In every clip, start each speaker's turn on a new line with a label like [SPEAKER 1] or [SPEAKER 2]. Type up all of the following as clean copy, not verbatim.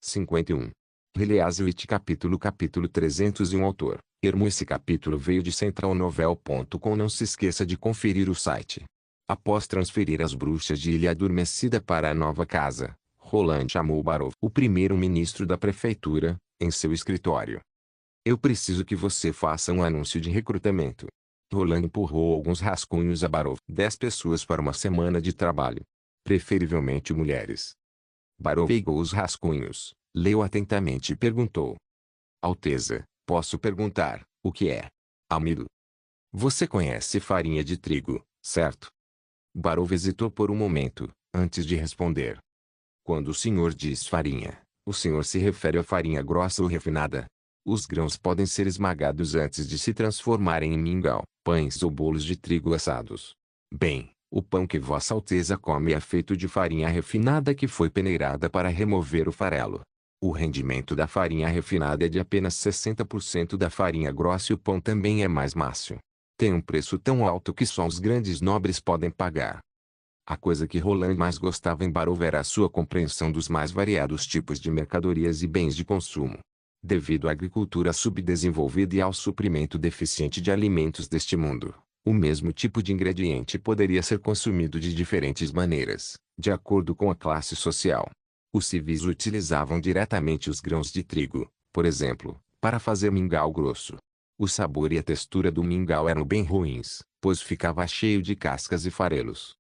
[SPEAKER 1] 51. Reliazwit capítulo 301 Autor, Ermo. Esse capítulo veio de centralnovel.com. Não se esqueça de conferir o site. Após transferir as bruxas de Ilha Adormecida para a nova casa, Roland chamou Barov, o primeiro-ministro da prefeitura, em seu escritório. Eu preciso que você faça um anúncio de recrutamento. Roland empurrou alguns rascunhos a Barov. 10 pessoas para uma semana de trabalho. Preferivelmente mulheres. Barov pegou os rascunhos, leu atentamente e perguntou. Alteza, posso perguntar, o que é? Amido. Você conhece farinha de trigo, certo? Barov hesitou por um momento, antes de responder. Quando o senhor diz farinha, o senhor se refere à farinha grossa ou refinada? Os grãos podem ser esmagados antes de se transformarem em mingau, pães ou bolos de trigo assados. Bem, o pão que Vossa Alteza come é feito de farinha refinada que foi peneirada para remover o farelo. O rendimento da farinha refinada é de apenas 60% da farinha grossa e o pão também é mais macio. Tem um preço tão alto que só os grandes nobres podem pagar. A coisa que Roland mais gostava em Barov era a sua compreensão dos mais variados tipos de mercadorias e bens de consumo. Devido à agricultura subdesenvolvida e ao suprimento deficiente de alimentos deste mundo, o mesmo tipo de ingrediente poderia ser consumido de diferentes maneiras, de acordo com a classe social. Os civis utilizavam diretamente os grãos de trigo, por exemplo, para fazer mingau grosso. O sabor e a textura do mingau eram bem ruins, pois ficava cheio de cascas e farelos.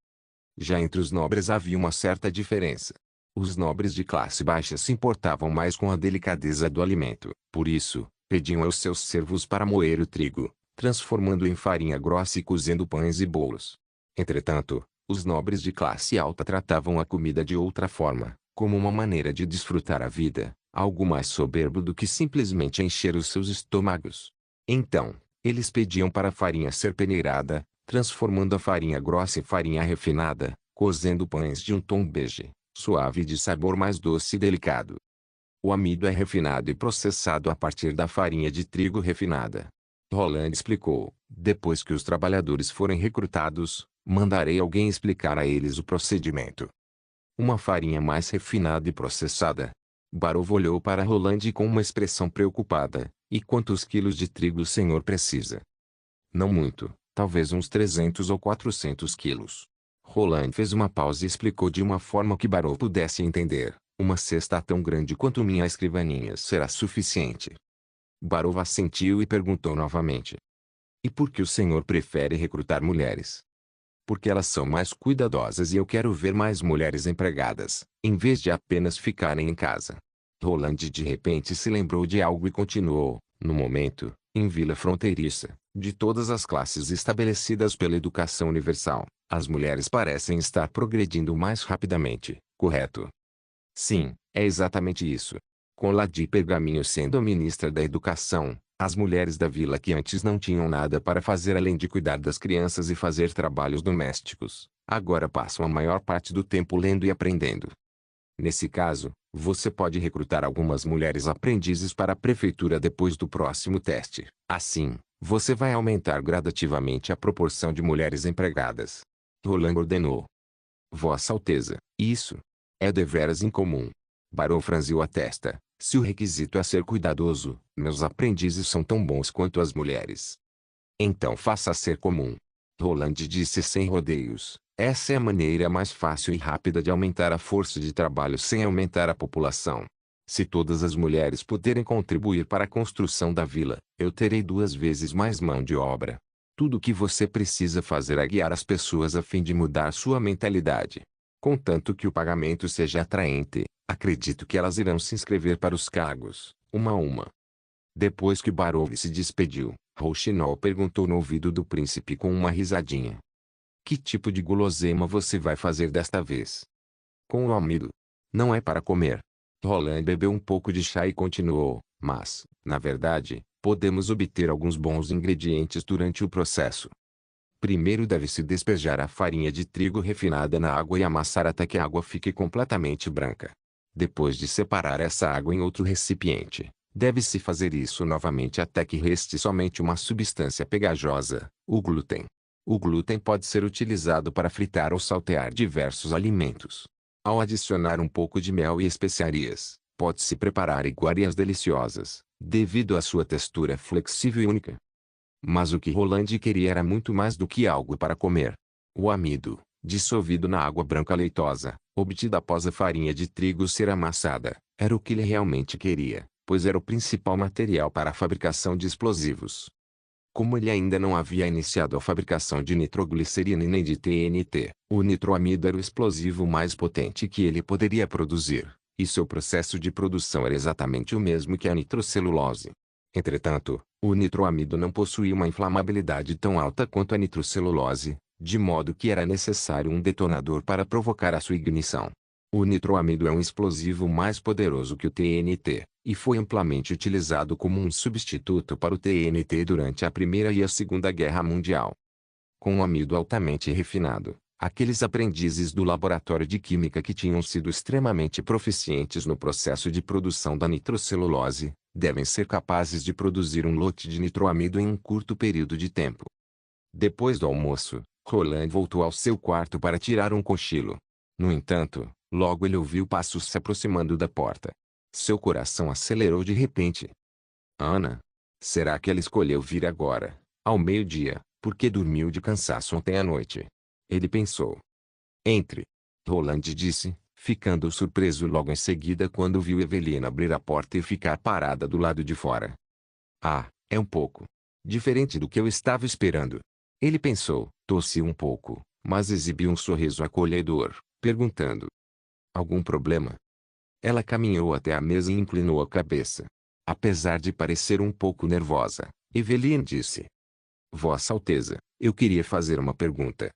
[SPEAKER 1] Já entre os nobres havia uma certa diferença. Os nobres de classe baixa se importavam mais com a delicadeza do alimento, por isso, pediam aos seus servos para moer o trigo, transformando-o em farinha grossa e cozendo pães e bolos. Entretanto, os nobres de classe alta tratavam a comida de outra forma, como uma maneira de desfrutar a vida, algo mais soberbo do que simplesmente encher os seus estômagos. Então, eles pediam para a farinha ser peneirada, transformando a farinha grossa em farinha refinada, cozendo pães de um tom bege, suave e de sabor mais doce e delicado. O amido é refinado e processado a partir da farinha de trigo refinada. Roland explicou. Depois que os trabalhadores forem recrutados, mandarei alguém explicar a eles o procedimento. Uma farinha mais refinada e processada. Barov olhou para Roland com uma expressão preocupada. E quantos quilos de trigo o senhor precisa? Não muito, talvez uns 300 ou 400 quilos. Roland fez uma pausa e explicou de uma forma que Barov pudesse entender. Uma cesta tão grande quanto minha escrivaninha será suficiente. Barov assentiu e perguntou novamente. E por que o senhor prefere recrutar mulheres? Porque elas são mais cuidadosas e eu quero ver mais mulheres empregadas, em vez de apenas ficarem em casa. Roland de repente se lembrou de algo e continuou. No momento, em Vila Fronteiriça, de todas as classes estabelecidas pela educação universal, as mulheres parecem estar progredindo mais rapidamente, correto? Sim, é exatamente isso. Com Lady Pergaminho sendo a ministra da Educação, as mulheres da vila que antes não tinham nada para fazer além de cuidar das crianças e fazer trabalhos domésticos, agora passam a maior parte do tempo lendo e aprendendo. Nesse caso, você pode recrutar algumas mulheres aprendizes para a prefeitura depois do próximo teste. Assim, você vai aumentar gradativamente a proporção de mulheres empregadas. Roland ordenou. Vossa Alteza, isso é deveras incomum. Barão franziu a testa. Se o requisito é ser cuidadoso, meus aprendizes são tão bons quanto as mulheres. Então faça ser comum. Roland disse sem rodeios. Essa é a maneira mais fácil e rápida de aumentar a força de trabalho sem aumentar a população. Se todas as mulheres puderem contribuir para a construção da vila, eu terei 2 vezes mais mão de obra. Tudo o que você precisa fazer é guiar as pessoas a fim de mudar sua mentalidade. Contanto que o pagamento seja atraente, acredito que elas irão se inscrever para os cargos, uma a uma. Depois que Barov se despediu, Rouxinol perguntou no ouvido do príncipe com uma risadinha. Que tipo de guloseima você vai fazer desta vez? Com o amido. Não é para comer. Roland bebeu um pouco de chá e continuou, mas, na verdade, podemos obter alguns bons ingredientes durante o processo. Primeiro deve-se despejar a farinha de trigo refinada na água e amassar até que a água fique completamente branca. Depois de separar essa água em outro recipiente, deve-se fazer isso novamente até que reste somente uma substância pegajosa, o glúten. O glúten pode ser utilizado para fritar ou saltear diversos alimentos. Ao adicionar um pouco de mel e especiarias, Pode-se preparar iguarias deliciosas, devido à sua textura flexível e única. Mas o que Roland queria era muito mais do que algo para comer. O amido, dissolvido na água branca leitosa, obtida após a farinha de trigo ser amassada, era o que ele realmente queria, pois era o principal material para a fabricação de explosivos. Como ele ainda não havia iniciado a fabricação de nitroglicerina e nem de TNT, o nitroamido era o explosivo mais potente que ele poderia produzir, e seu processo de produção era exatamente o mesmo que a nitrocelulose. Entretanto, o nitroamido não possuía uma inflamabilidade tão alta quanto a nitrocelulose, de modo que era necessário um detonador para provocar a sua ignição. O nitroamido é um explosivo mais poderoso que o TNT, e foi amplamente utilizado como um substituto para o TNT durante a Primeira e a Segunda Guerra Mundial. Com um amido altamente refinado, aqueles aprendizes do laboratório de química que tinham sido extremamente proficientes no processo de produção da nitrocelulose, devem ser capazes de produzir um lote de nitroamido em um curto período de tempo. Depois do almoço, Roland voltou ao seu quarto para tirar um cochilo. No entanto, logo ele ouviu passos se aproximando da porta. Seu coração acelerou de repente. Ana? Será que ela escolheu vir agora, ao meio-dia, porque dormiu de cansaço ontem à noite? Ele pensou. Entre. Roland disse, ficando surpreso logo em seguida quando viu Evelina abrir a porta e ficar parada do lado de fora. Ah, é um pouco diferente do que eu estava esperando. Ele pensou, tossiu um pouco, mas exibiu um sorriso acolhedor, perguntando. Algum problema? Ela caminhou até a mesa e inclinou a cabeça. Apesar de parecer um pouco nervosa, Evelyn disse. Vossa Alteza, eu queria fazer uma pergunta.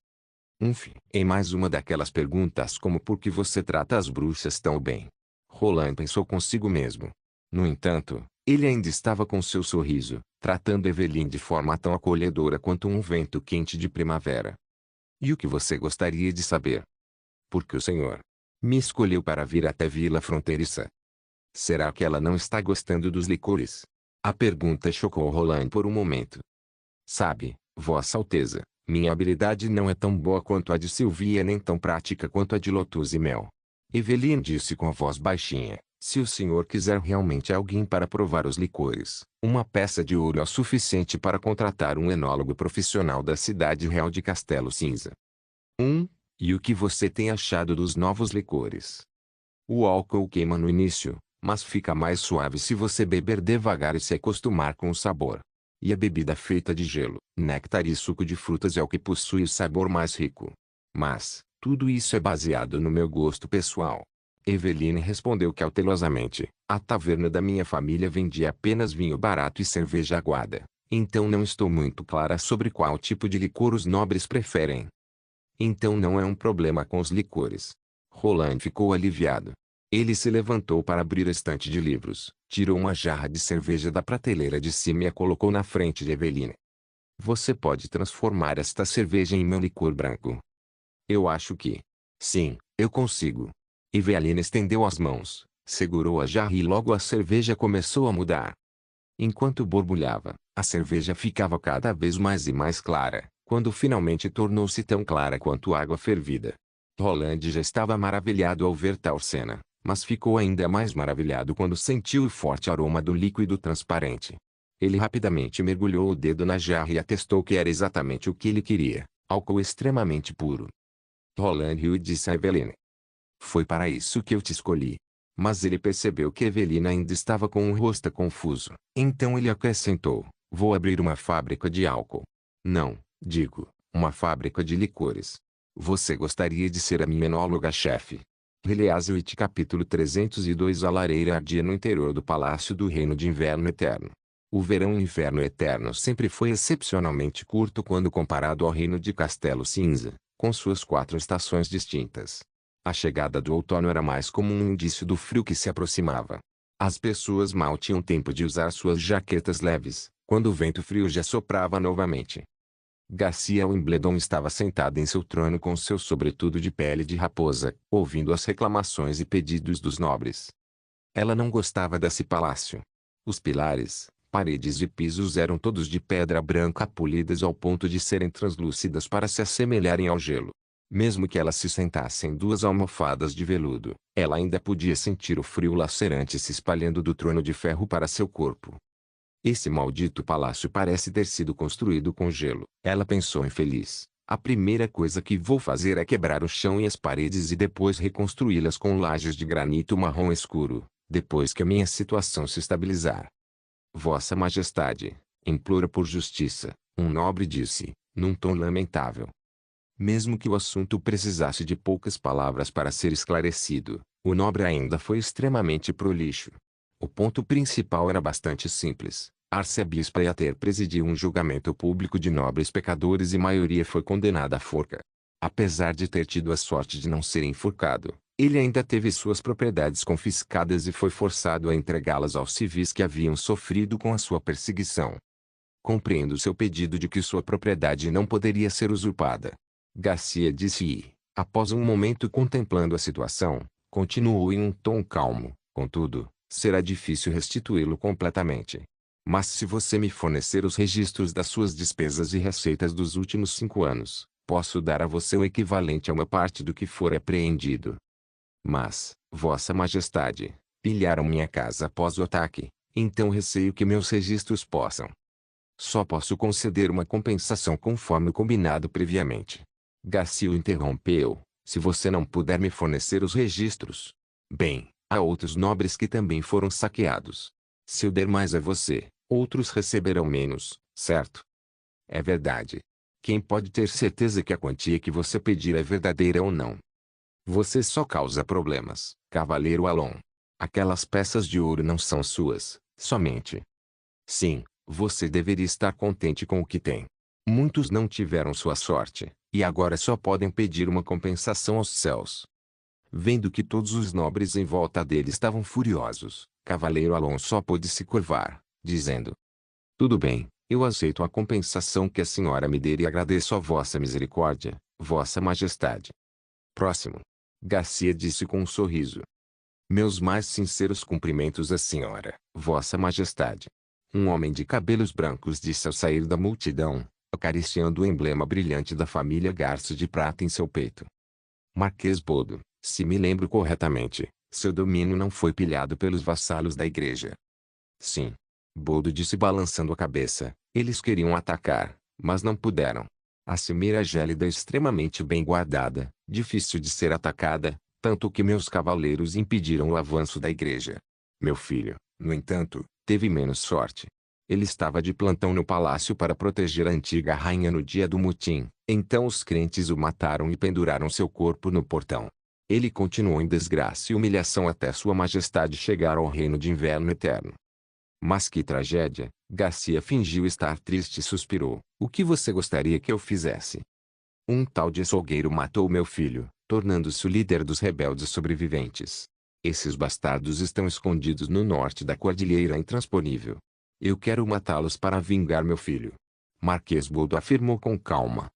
[SPEAKER 1] Em mais uma daquelas perguntas como por que você trata as bruxas tão bem. Roland pensou consigo mesmo. No entanto, ele ainda estava com seu sorriso, tratando Evelyn de forma tão acolhedora quanto um vento quente de primavera. E o que você gostaria de saber? Por que o senhor me escolheu para vir até Vila Fronteiriça? Será que ela não está gostando dos licores? A pergunta chocou Roland por um momento. Sabe, Vossa Alteza, minha habilidade não é tão boa quanto a de Sylvia nem tão prática quanto a de Lotus e Mel. Evelyn disse com a voz baixinha. Se o senhor quiser realmente alguém para provar os licores, uma peça de ouro é o suficiente para contratar um enólogo profissional da cidade real de Castelo Cinza. E o que você tem achado dos novos licores? O álcool queima no início, mas fica mais suave se você beber devagar e se acostumar com o sabor. E a bebida feita de gelo, néctar e suco de frutas é o que possui o sabor mais rico. Mas, tudo isso é baseado no meu gosto pessoal. Eveline respondeu cautelosamente. A taverna da minha família vendia apenas vinho barato e cerveja aguada. Então não estou muito clara sobre qual tipo de licor os nobres preferem. Então não é um problema com os licores. Roland ficou aliviado. Ele se levantou para abrir a estante de livros, tirou uma jarra de cerveja da prateleira de cima e a colocou na frente de Eveline. Você pode transformar esta cerveja em meu licor branco. Eu acho que. Sim, eu consigo. Eveline estendeu as mãos, segurou a jarra e logo a cerveja começou a mudar. Enquanto borbulhava, a cerveja ficava cada vez mais e mais clara, quando finalmente tornou-se tão clara quanto água fervida. Roland já estava maravilhado ao ver tal cena, mas ficou ainda mais maravilhado quando sentiu o forte aroma do líquido transparente. Ele rapidamente mergulhou o dedo na jarra e atestou que era exatamente o que ele queria, álcool extremamente puro. Roland riu e disse a Eveline. Foi para isso que eu te escolhi. Mas ele percebeu que Evelina ainda estava com o rosto confuso. Então ele acrescentou, vou abrir uma fábrica de álcool. Não, digo, uma fábrica de licores. Você gostaria de ser a minha enóloga-chefe? Heliaswit capítulo 302. A lareira ardia no interior do palácio do reino de inverno eterno. O verão e inverno eterno sempre foi excepcionalmente curto quando comparado ao reino de Castelo Cinza, com suas 4 estações distintas. A chegada do outono era mais como um indício do frio que se aproximava. As pessoas mal tinham tempo de usar suas jaquetas leves, quando o vento frio já soprava novamente. Garcia Wimbledon estava sentada em seu trono com seu sobretudo de pele de raposa, ouvindo as reclamações e pedidos dos nobres. Ela não gostava desse palácio. Os pilares, paredes e pisos eram todos de pedra branca polidas ao ponto de serem translúcidas para se assemelharem ao gelo. Mesmo que ela se sentasse em 2 almofadas de veludo, ela ainda podia sentir o frio lacerante se espalhando do trono de ferro para seu corpo. Esse maldito palácio parece ter sido construído com gelo. Ela pensou infeliz. A primeira coisa que vou fazer é quebrar o chão e as paredes e depois reconstruí-las com lajes de granito marrom escuro, depois que a minha situação se estabilizar. Vossa Majestade, implora por justiça, um nobre disse, num tom lamentável. Mesmo que o assunto precisasse de poucas palavras para ser esclarecido, o nobre ainda foi extremamente prolixo. O ponto principal era bastante simples. Arcebispo Yater presidiu um julgamento público de nobres pecadores e maioria foi condenada à forca. Apesar de ter tido a sorte de não ser enforcado, ele ainda teve suas propriedades confiscadas e foi forçado a entregá-las aos civis que haviam sofrido com a sua perseguição. Compreendo seu pedido de que sua propriedade não poderia ser usurpada. Garcia disse e, após um momento contemplando a situação, continuou em um tom calmo. Contudo, será difícil restituí-lo completamente. Mas se você me fornecer os registros das suas despesas e receitas dos últimos 5 anos, posso dar a você o equivalente a uma parte do que for apreendido. Mas, Vossa Majestade, pilharam minha casa após o ataque, então receio que meus registros possam. Só posso conceder uma compensação conforme combinado previamente. Garcia o interrompeu. Se você não puder me fornecer os registros. Bem, há outros nobres que também foram saqueados. Se eu der mais a você, outros receberão menos, certo? É verdade. Quem pode ter certeza que a quantia que você pedir é verdadeira ou não? Você só causa problemas, Cavaleiro Alon. Aquelas peças de ouro não são suas, somente. Sim, você deveria estar contente com o que tem. Muitos não tiveram sua sorte, e agora só podem pedir uma compensação aos céus. Vendo que todos os nobres em volta dele estavam furiosos, Cavaleiro Alon só pôde se curvar, dizendo: tudo bem, eu aceito a compensação que a senhora me der e agradeço a vossa misericórdia, Vossa Majestade. Próximo. Garcia disse com um sorriso. Meus mais sinceros cumprimentos à senhora, Vossa Majestade. Um homem de cabelos brancos disse ao sair da multidão, acariciando o emblema brilhante da família Garço de prata em seu peito. Marquês Bodo, se me lembro corretamente, seu domínio não foi pilhado pelos vassalos da igreja. Sim. Bodo disse balançando a cabeça, eles queriam atacar, mas não puderam. A cimeira gélida é extremamente bem guardada, difícil de ser atacada, tanto que meus cavaleiros impediram o avanço da igreja. Meu filho, no entanto, teve menos sorte. Ele estava de plantão no palácio para proteger a antiga rainha no dia do motim, então os crentes o mataram e penduraram seu corpo no portão. Ele continuou em desgraça e humilhação até Sua Majestade chegar ao reino de inverno eterno. Mas que tragédia! Garcia fingiu estar triste e suspirou. O que você gostaria que eu fizesse? Um tal de açougueiro matou meu filho, tornando-se o líder dos rebeldes sobreviventes. Esses bastardos estão escondidos no norte da Cordilheira Intransponível. Eu quero matá-los para vingar meu filho. Marquês Bodo afirmou com calma.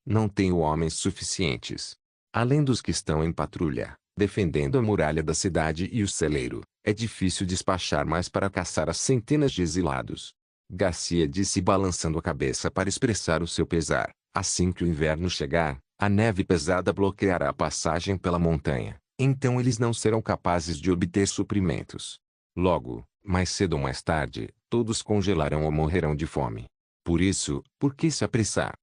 [SPEAKER 1] Não tenho homens suficientes. Além dos que estão em patrulha, defendendo a muralha da cidade e o celeiro, é difícil despachar mais para caçar as centenas de exilados. Garcia disse balançando a cabeça para expressar o seu pesar. Assim que o inverno chegar, a neve pesada bloqueará a passagem pela montanha. Então eles não serão capazes de obter suprimentos. Logo, mais cedo ou mais tarde, todos congelarão ou morrerão de fome. Por isso, por que se apressar?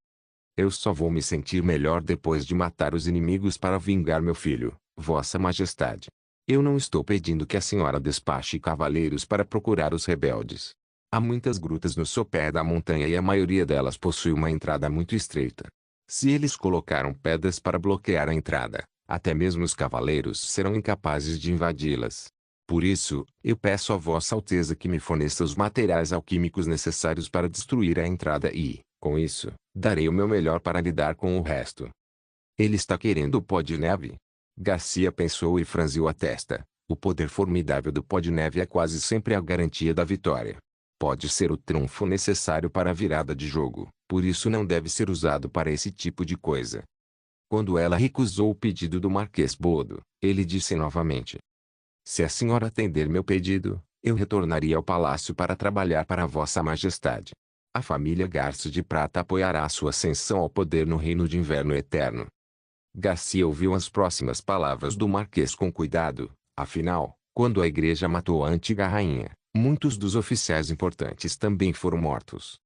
[SPEAKER 1] Eu só vou me sentir melhor depois de matar os inimigos para vingar meu filho, Vossa Majestade. Eu não estou pedindo que a senhora despache cavaleiros para procurar os rebeldes. Há muitas grutas no sopé da montanha e a maioria delas possui uma entrada muito estreita. Se eles colocaram pedras para bloquear a entrada, até mesmo os cavaleiros serão incapazes de invadi-las. Por isso, eu peço a Vossa Alteza que me forneça os materiais alquímicos necessários para destruir a entrada e, com isso, darei o meu melhor para lidar com o resto. Ele está querendo o pó de neve? Garcia pensou e franziu a testa. O poder formidável do pó de neve é quase sempre a garantia da vitória. Pode ser o trunfo necessário para a virada de jogo, por isso não deve ser usado para esse tipo de coisa. Quando ela recusou o pedido do Marquês Bodo, ele disse novamente: se a senhora atender meu pedido, eu retornaria ao palácio para trabalhar para Vossa Majestade. A família Garço de Prata apoiará sua ascensão ao poder no reino de inverno eterno. Garcia ouviu as próximas palavras do Marquês com cuidado. Afinal, quando a igreja matou a antiga rainha, muitos dos oficiais importantes também foram mortos.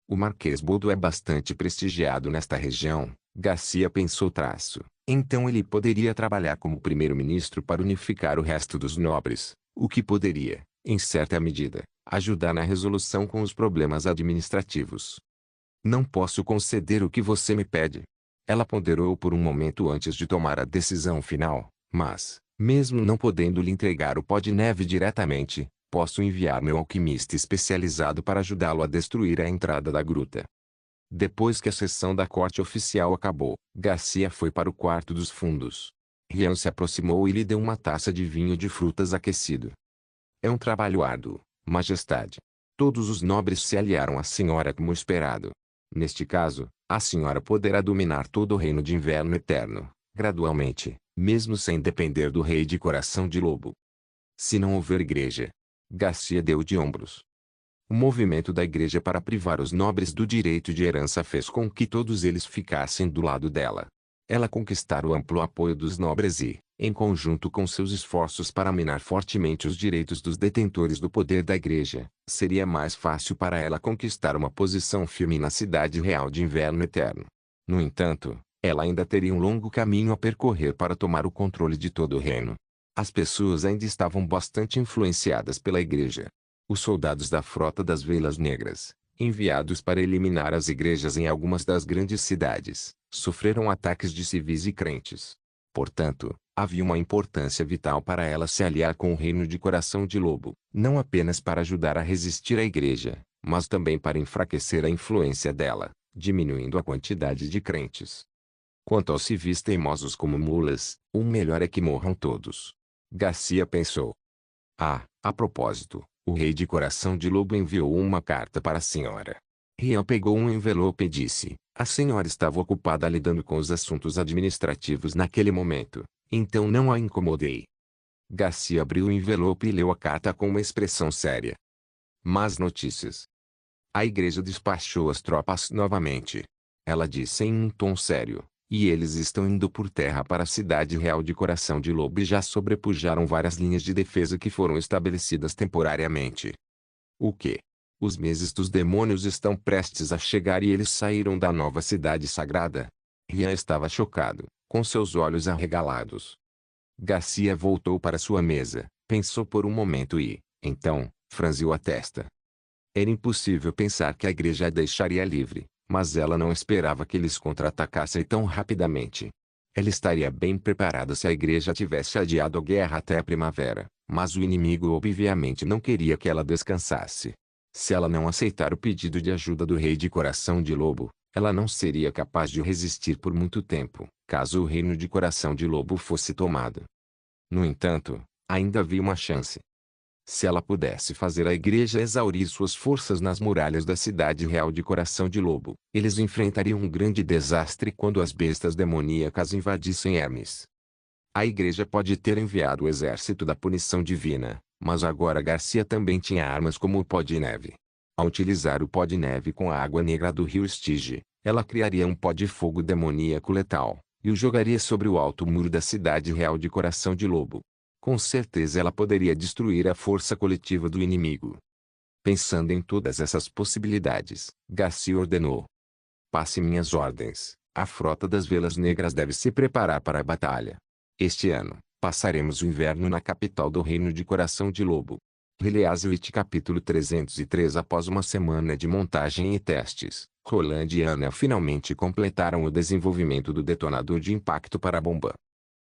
[SPEAKER 1] O Marquês Boldo é bastante prestigiado nesta região, Garcia pensou traço. Então ele poderia trabalhar como primeiro-ministro para unificar o resto dos nobres, o que poderia, em certa medida, ajudar na resolução com os problemas administrativos. Não posso conceder o que você me pede. Ela ponderou por um momento antes de tomar a decisão final, mas, mesmo não podendo lhe entregar o pó de neve diretamente, posso enviar meu alquimista especializado para ajudá-lo a destruir a entrada da gruta. Depois que a sessão da corte oficial acabou, Garcia foi para o quarto dos fundos. Rian se aproximou e lhe deu uma taça de vinho de frutas aquecido. É um trabalho árduo, majestade. Todos os nobres se aliaram à senhora como esperado. Neste caso, a senhora poderá dominar todo o reino de inverno eterno, gradualmente, mesmo sem depender do rei de coração de lobo. Se não houver igreja. Garcia deu de ombros. O movimento da igreja para privar os nobres do direito de herança fez com que todos eles ficassem do lado dela. Ela conquistara o amplo apoio dos nobres e, em conjunto com seus esforços para minar fortemente os direitos dos detentores do poder da igreja, seria mais fácil para ela conquistar uma posição firme na cidade real de inverno eterno. No entanto, ela ainda teria um longo caminho a percorrer para tomar o controle de todo o reino. As pessoas ainda estavam bastante influenciadas pela igreja. Os soldados da frota das Velas Negras, enviados para eliminar as igrejas em algumas das grandes cidades, sofreram ataques de civis e crentes. Portanto, havia uma importância vital para ela se aliar com o reino de coração de lobo, não apenas para ajudar a resistir à igreja, mas também para enfraquecer a influência dela, diminuindo a quantidade de crentes. Quanto aos civis teimosos como mulas, o melhor é que morram todos. Garcia pensou. A propósito, o rei de coração de lobo enviou uma carta para a senhora. Rian pegou um envelope e disse, a senhora estava ocupada lidando com os assuntos administrativos naquele momento, então não a incomodei. Garcia abriu o envelope e leu a carta com uma expressão séria. Más notícias. A igreja despachou as tropas novamente. Ela disse em um tom sério, e eles estão indo por terra para a cidade real de coração de lobo e já sobrepujaram várias linhas de defesa que foram estabelecidas temporariamente. O quê? Os meses dos demônios estão prestes a chegar e eles saíram da nova cidade sagrada? Rian estava chocado, com seus olhos arregalados. Garcia voltou para sua mesa, pensou por um momento e, então, franziu a testa. Era impossível pensar que a igreja a deixaria livre. Mas ela não esperava que eles contra-atacassem tão rapidamente. Ela estaria bem preparada se a igreja tivesse adiado a guerra até a primavera, mas o inimigo obviamente não queria que ela descansasse. Se ela não aceitar o pedido de ajuda do rei de coração de lobo, ela não seria capaz de resistir por muito tempo, caso o reino de coração de lobo fosse tomado. No entanto, ainda havia uma chance. Se ela pudesse fazer a igreja exaurir suas forças nas muralhas da cidade real de coração de lobo, eles enfrentariam um grande desastre quando as bestas demoníacas invadissem Hermes. A igreja pode ter enviado o exército da punição divina, mas agora Garcia também tinha armas como o pó de neve. Ao utilizar o pó de neve com a água negra do rio Estige, ela criaria um pó de fogo demoníaco letal, e o jogaria sobre o alto muro da cidade real de coração de lobo. Com certeza ela poderia destruir a força coletiva do inimigo. Pensando em todas essas possibilidades, Garcia ordenou. Passe minhas ordens, a frota das Velas Negras deve se preparar para a batalha. Este ano, passaremos o inverno na capital do reino de coração de lobo. Rileazwit capítulo 303. Após uma semana de montagem e testes, Roland e Anna finalmente completaram o desenvolvimento do detonador de impacto para a bomba.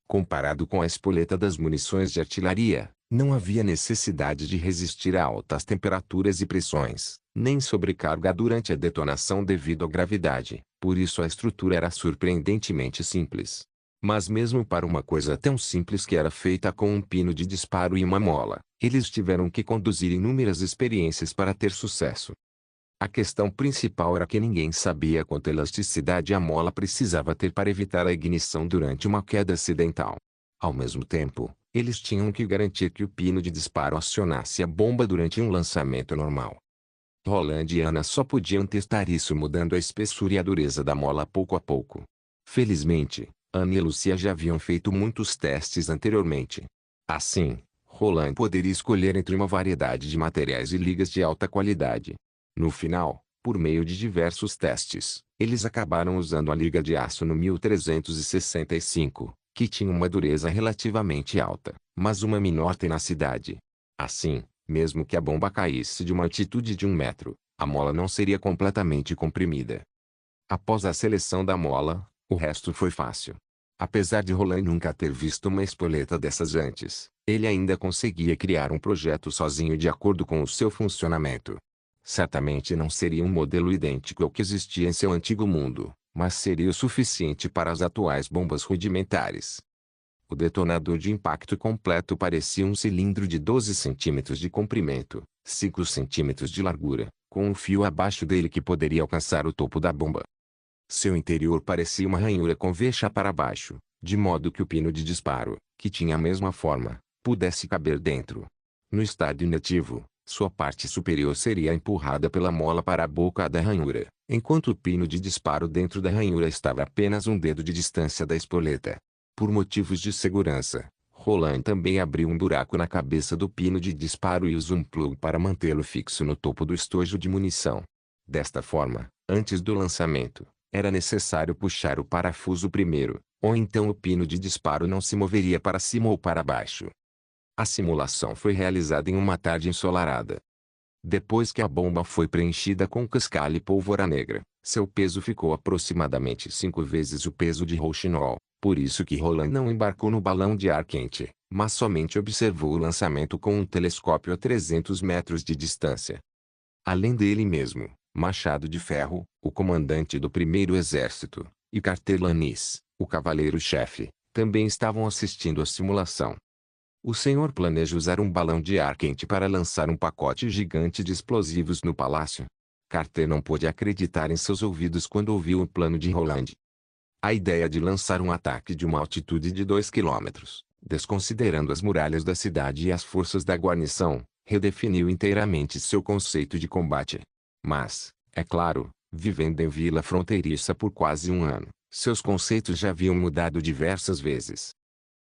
[SPEAKER 1] Comparado com a espoleta das munições de artilharia, não havia necessidade de resistir a altas temperaturas e pressões, nem sobrecarga durante a detonação devido à gravidade, por isso a estrutura era surpreendentemente simples. Mas mesmo para uma coisa tão simples que era feita com um pino de disparo e uma mola, eles tiveram que conduzir inúmeras experiências para ter sucesso. A questão principal era que ninguém sabia quanta elasticidade a mola precisava ter para evitar a ignição durante uma queda acidental. Ao mesmo tempo, eles tinham que garantir que o pino de disparo acionasse a bomba durante um lançamento normal. Roland e Anna só podiam testar isso mudando a espessura e a dureza da mola pouco a pouco. Felizmente, Anne e Lucia já haviam feito muitos testes anteriormente. Assim, Roland poderia escolher entre uma variedade de materiais e ligas de alta qualidade. No final, por meio de diversos testes, eles acabaram usando a liga de aço no 1365, que tinha uma dureza relativamente alta, mas uma menor tenacidade. Assim, mesmo que a bomba caísse de uma altitude de 1 metro, a mola não seria completamente comprimida. Após a seleção da mola, o resto foi fácil. Apesar de Roland nunca ter visto uma espoleta dessas antes, ele ainda conseguia criar um projeto sozinho de acordo com o seu funcionamento. Certamente não seria um modelo idêntico ao que existia em seu antigo mundo, mas seria o suficiente para as atuais bombas rudimentares. O detonador de impacto completo parecia um cilindro de 12 centímetros de comprimento, 5 centímetros de largura, com um fio abaixo dele que poderia alcançar o topo da bomba. Seu interior parecia uma ranhura com vexa para baixo, de modo que o pino de disparo, que tinha a mesma forma, pudesse caber dentro. No estado inativo, sua parte superior seria empurrada pela mola para a boca da ranhura, enquanto o pino de disparo dentro da ranhura estava a apenas um dedo de distância da espoleta. Por motivos de segurança, Roland também abriu um buraco na cabeça do pino de disparo e usou um plug para mantê-lo fixo no topo do estojo de munição. Desta forma, antes do lançamento, era necessário puxar o parafuso primeiro, ou então o pino de disparo não se moveria para cima ou para baixo. A simulação foi realizada em uma tarde ensolarada. Depois que a bomba foi preenchida com cascalho e pólvora negra, seu peso ficou aproximadamente 5 vezes o peso de Rouxinol, por isso que Roland não embarcou no balão de ar quente, mas somente observou o lançamento com um telescópio a 300 metros de distância. Além dele mesmo, Machado de Ferro, o comandante do primeiro exército, e Carter Lanis, o cavaleiro-chefe, também estavam assistindo à simulação. O senhor planeja usar um balão de ar quente para lançar um pacote gigante de explosivos no palácio? Carter não pôde acreditar em seus ouvidos quando ouviu o plano de Roland. A ideia de lançar um ataque de uma altitude de 2 quilômetros, desconsiderando as muralhas da cidade e as forças da guarnição, redefiniu inteiramente seu conceito de combate. Mas, é claro, vivendo em vila fronteiriça por quase um ano, seus conceitos já haviam mudado diversas vezes.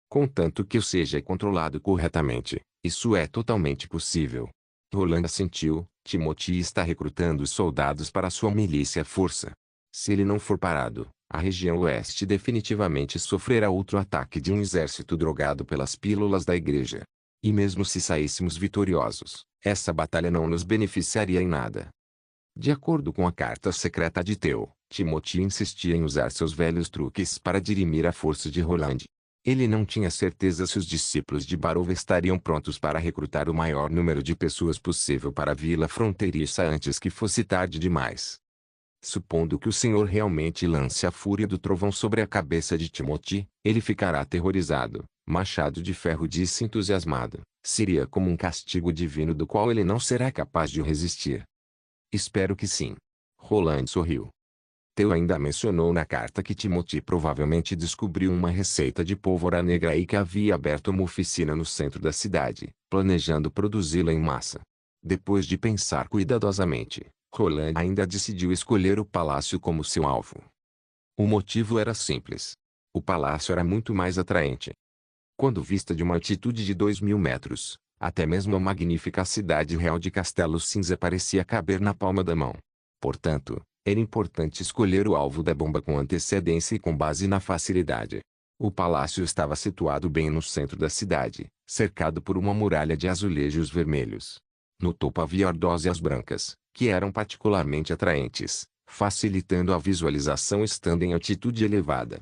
[SPEAKER 1] Contanto que o seja controlado corretamente, isso é totalmente possível. Roland assentiu. Timothy está recrutando soldados para sua milícia força. Se ele não for parado, a região oeste definitivamente sofrerá outro ataque de um exército drogado pelas pílulas da igreja. E mesmo se saíssemos vitoriosos, essa batalha não nos beneficiaria em nada. De acordo com a carta secreta de Theo, Timothy insistia em usar seus velhos truques para dirimir a força de Roland. Ele não tinha certeza se os discípulos de Barov estariam prontos para recrutar o maior número de pessoas possível para a vila fronteiriça antes que fosse tarde demais. Supondo que o Senhor realmente lance a fúria do trovão sobre a cabeça de Timothy, ele ficará aterrorizado, Machado de Ferro disse entusiasmado. Seria como um castigo divino do qual ele não será capaz de resistir. Espero que sim. Roland sorriu. Theo ainda mencionou na carta que Timothy provavelmente descobriu uma receita de pólvora negra e que havia aberto uma oficina no centro da cidade, planejando produzi-la em massa. Depois de pensar cuidadosamente, Roland ainda decidiu escolher o palácio como seu alvo. O motivo era simples. O palácio era muito mais atraente. Quando vista de uma altitude de 2.000 metros, até mesmo a magnífica cidade real de Castelo Cinza parecia caber na palma da mão. Portanto, era importante escolher o alvo da bomba com antecedência e com base na facilidade. O palácio estava situado bem no centro da cidade, cercado por uma muralha de azulejos vermelhos. No topo havia ardósias brancas, que eram particularmente atraentes, facilitando a visualização estando em altitude elevada.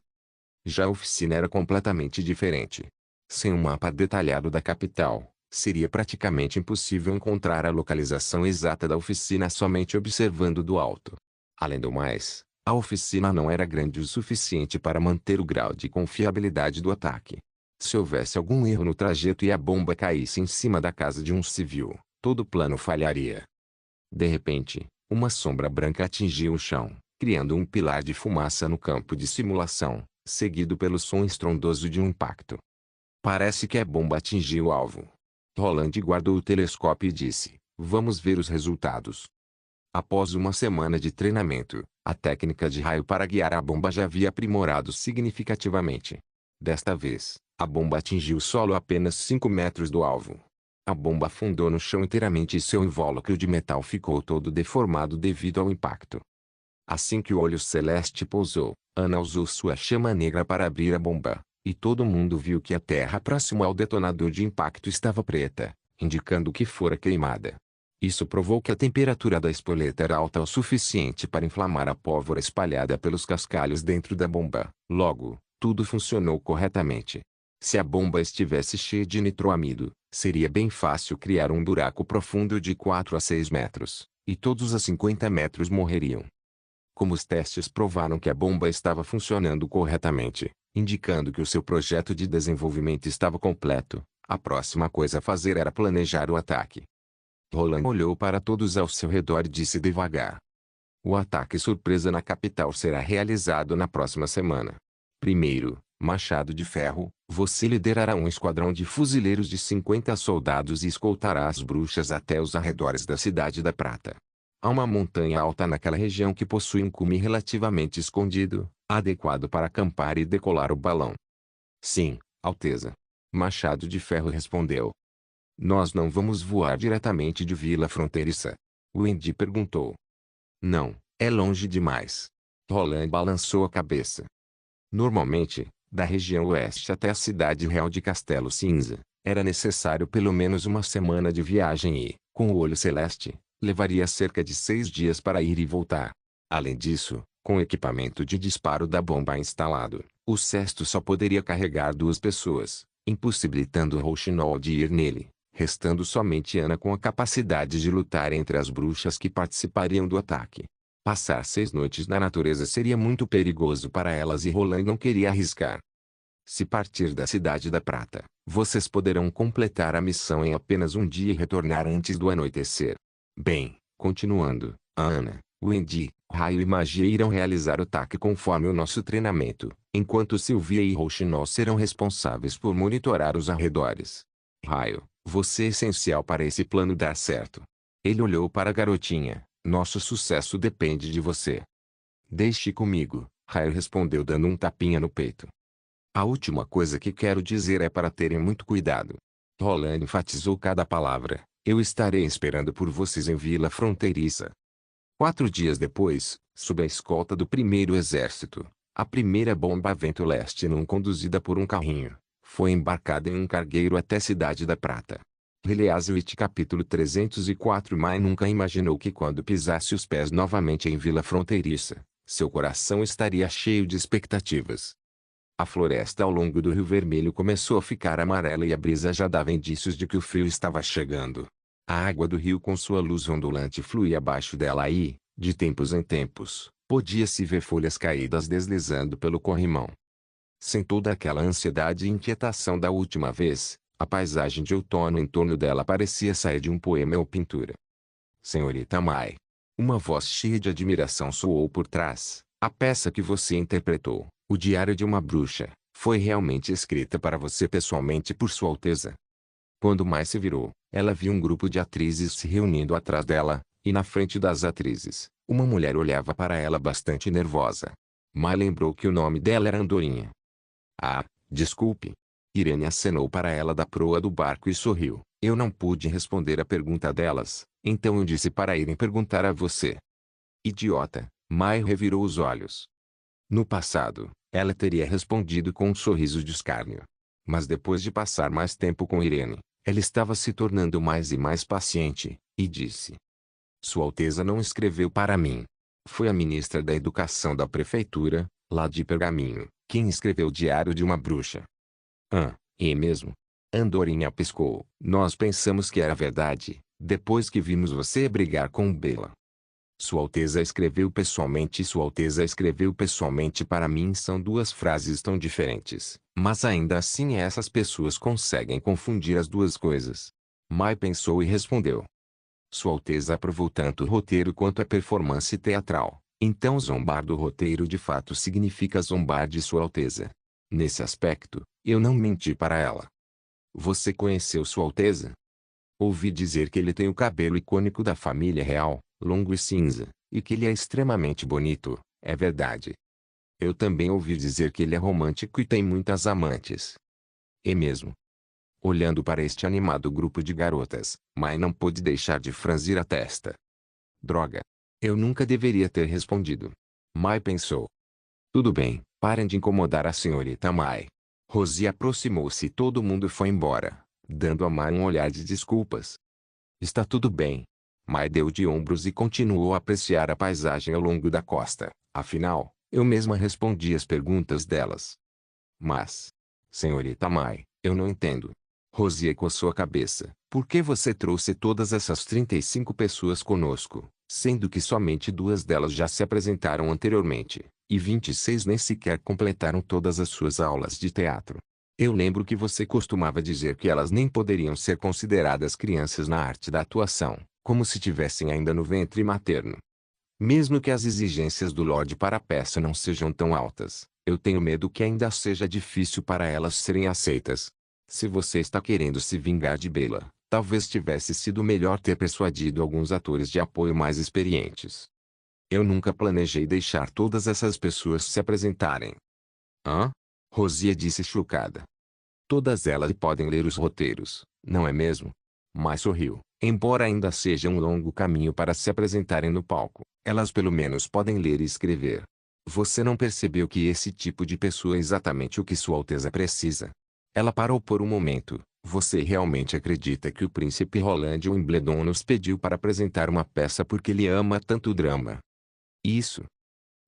[SPEAKER 1] Já a oficina era completamente diferente. Sem um mapa detalhado da capital, seria praticamente impossível encontrar a localização exata da oficina somente observando do alto. Além do mais, a oficina não era grande o suficiente para manter o grau de confiabilidade do ataque. Se houvesse algum erro no trajeto e a bomba caísse em cima da casa de um civil, todo o plano falharia. De repente, uma sombra branca atingiu o chão, criando um pilar de fumaça no campo de simulação, seguido pelo som estrondoso de um impacto. Parece que a bomba atingiu o alvo. Roland guardou o telescópio e disse: "Vamos ver os resultados." Após uma semana de treinamento, a técnica de raio para guiar a bomba já havia aprimorado significativamente. Desta vez, a bomba atingiu o solo a apenas 5 metros do alvo. A bomba afundou no chão inteiramente e seu invólucro de metal ficou todo deformado devido ao impacto. Assim que o olho celeste pousou, Ana usou sua chama negra para abrir a bomba, e todo mundo viu que a terra próxima ao detonador de impacto estava preta, indicando que fora queimada. Isso provou que a temperatura da espoleta era alta o suficiente para inflamar a pólvora espalhada pelos cascalhos dentro da bomba. Logo, tudo funcionou corretamente. Se a bomba estivesse cheia de nitroamido, seria bem fácil criar um buraco profundo de 4 a 6 metros, e todos a 50 metros morreriam. Como os testes provaram que a bomba estava funcionando corretamente, indicando que o seu projeto de desenvolvimento estava completo, a próxima coisa a fazer era planejar o ataque. Roland olhou para todos ao seu redor e disse devagar: o ataque surpresa na capital será realizado na próxima semana. Primeiro, Machado de Ferro, você liderará um esquadrão de fuzileiros de 50 soldados e escoltará as bruxas até os arredores da Cidade da Prata. Há uma montanha alta naquela região que possui um cume relativamente escondido, adequado para acampar e decolar o balão. Sim, Alteza. Machado de Ferro respondeu. Nós não vamos voar diretamente de Vila Fronteiriça? Wendy perguntou. Não, é longe demais. Roland balançou a cabeça. Normalmente, da região oeste até a cidade real de Castelo Cinza, era necessário pelo menos uma semana de viagem e, com o olho celeste, levaria cerca de 6 dias para ir e voltar. Além disso, com o equipamento de disparo da bomba instalado, o cesto só poderia carregar 2 pessoas, impossibilitando Rouxinol de ir nele, restando somente Ana com a capacidade de lutar entre as bruxas que participariam do ataque. Passar 6 noites na natureza seria muito perigoso para elas e Roland não queria arriscar. Se partir da Cidade da Prata, vocês poderão completar a missão em apenas um dia e retornar antes do anoitecer. Bem, continuando, Ana, Wendy, Raio e Magia irão realizar o ataque conforme o nosso treinamento, enquanto Sylvia e Rouxinol serão responsáveis por monitorar os arredores. Raio, você é essencial para esse plano dar certo. Ele olhou para a garotinha. Nosso sucesso depende de você. Deixe comigo, Raio respondeu dando um tapinha no peito. A última coisa que quero dizer é para terem muito cuidado. Roland enfatizou cada palavra. Eu estarei esperando por vocês em Vila Fronteiriça. 4 dias depois, sob a escolta do primeiro exército, a primeira bomba a vento leste não conduzida por um carrinho, foi embarcada em um cargueiro até Cidade da Prata. Heleazwit capítulo 304 Mai nunca imaginou que quando pisasse os pés novamente em Vila Fronteiriça, seu coração estaria cheio de expectativas. A floresta ao longo do Rio Vermelho começou a ficar amarela e a brisa já dava indícios de que o frio estava chegando. A água do rio com sua luz ondulante fluía abaixo dela e, de tempos em tempos, podia-se ver folhas caídas deslizando pelo corrimão. Sem toda aquela ansiedade e inquietação da última vez, a paisagem de outono em torno dela parecia sair de um poema ou pintura. Senhorita Mai. Uma voz cheia de admiração soou por trás. A peça que você interpretou, O Diário de uma Bruxa, foi realmente escrita para você pessoalmente por Sua Alteza. Quando Mai se virou, ela viu um grupo de atrizes se reunindo atrás dela, e na frente das atrizes, uma mulher olhava para ela bastante nervosa. Mai lembrou que o nome dela era Andorinha. Ah, desculpe. Irene acenou para ela da proa do barco e sorriu. Eu não pude responder a pergunta delas, então eu disse para irem perguntar a você. Idiota, Mai revirou os olhos. No passado, ela teria respondido com um sorriso de escárnio. Mas depois de passar mais tempo com Irene, ela estava se tornando mais e mais paciente, e disse. Sua Alteza não escreveu para mim. Foi a ministra da Educação da prefeitura, lá de Pergaminho, quem escreveu o Diário de uma Bruxa. É mesmo? Andorinha piscou. Nós pensamos que era verdade, depois que vimos você brigar com Bela. Sua Alteza escreveu pessoalmente e Sua Alteza escreveu pessoalmente para mim são 2 frases tão diferentes, mas ainda assim essas pessoas conseguem confundir as 2 coisas. Mai pensou e respondeu. Sua Alteza aprovou tanto o roteiro quanto a performance teatral, então zombar do roteiro de fato significa zombar de Sua Alteza. Nesse aspecto, eu não menti para ela. Você conheceu Sua Alteza? Ouvi dizer que ele tem o cabelo icônico da família real, longo e cinza, e que ele é extremamente bonito, é verdade. Eu também ouvi dizer que ele é romântico e tem muitas amantes. É mesmo. Olhando para este animado grupo de garotas, Mai não pôde deixar de franzir a testa. Droga. Eu nunca deveria ter respondido. Mai pensou. Tudo bem, parem de incomodar a senhorita Mai. Rosie aproximou-se e todo mundo foi embora, dando a Mai um olhar de desculpas. Está tudo bem. Mai deu de ombros e continuou a apreciar a paisagem ao longo da costa. Afinal, eu mesma respondi as perguntas delas. Mas, senhorita Mai, eu não entendo. Rosie coçou a cabeça. Por que você trouxe todas essas 35 pessoas conosco, sendo que somente 2 delas já se apresentaram anteriormente, e 26 nem sequer completaram todas as suas aulas de teatro? Eu lembro que você costumava dizer que elas nem poderiam ser consideradas crianças na arte da atuação, como se tivessem ainda no ventre materno. Mesmo que as exigências do Lorde para a peça não sejam tão altas, eu tenho medo que ainda seja difícil para elas serem aceitas. Se você está querendo se vingar de Bela, talvez tivesse sido melhor ter persuadido alguns atores de apoio mais experientes. Eu nunca planejei deixar todas essas pessoas se apresentarem. Hã? Rosia disse chocada. Todas elas podem ler os roteiros, não é mesmo? Mas sorriu. Embora ainda seja um longo caminho para se apresentarem no palco, elas pelo menos podem ler e escrever. Você não percebeu que esse tipo de pessoa é exatamente o que Sua Alteza precisa? Ela parou por um momento. Você realmente acredita que o príncipe Roland Wimbledon nos pediu para apresentar uma peça porque ele ama tanto o drama? Isso.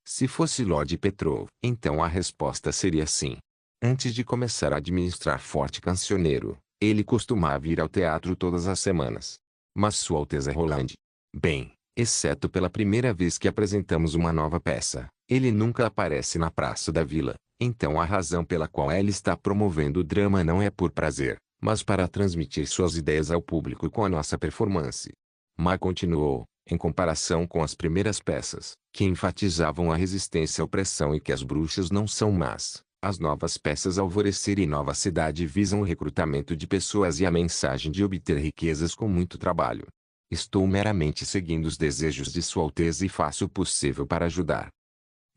[SPEAKER 1] Se fosse Lord Petrov, então a resposta seria sim. Antes de começar a administrar Forte Cancioneiro, ele costumava ir ao teatro todas as semanas. Mas Sua Alteza Roland, bem, exceto pela primeira vez que apresentamos uma nova peça, ele nunca aparece na Praça da Vila. Então a razão pela qual ela está promovendo o drama não é por prazer, mas para transmitir suas ideias ao público com a nossa performance. Ma continuou, em comparação com as primeiras peças, que enfatizavam a resistência à opressão e que as bruxas não são más. As novas peças Alvorecer e Nova Cidade visam o recrutamento de pessoas e a mensagem de obter riquezas com muito trabalho. Estou meramente seguindo os desejos de Sua Alteza e faço o possível para ajudar.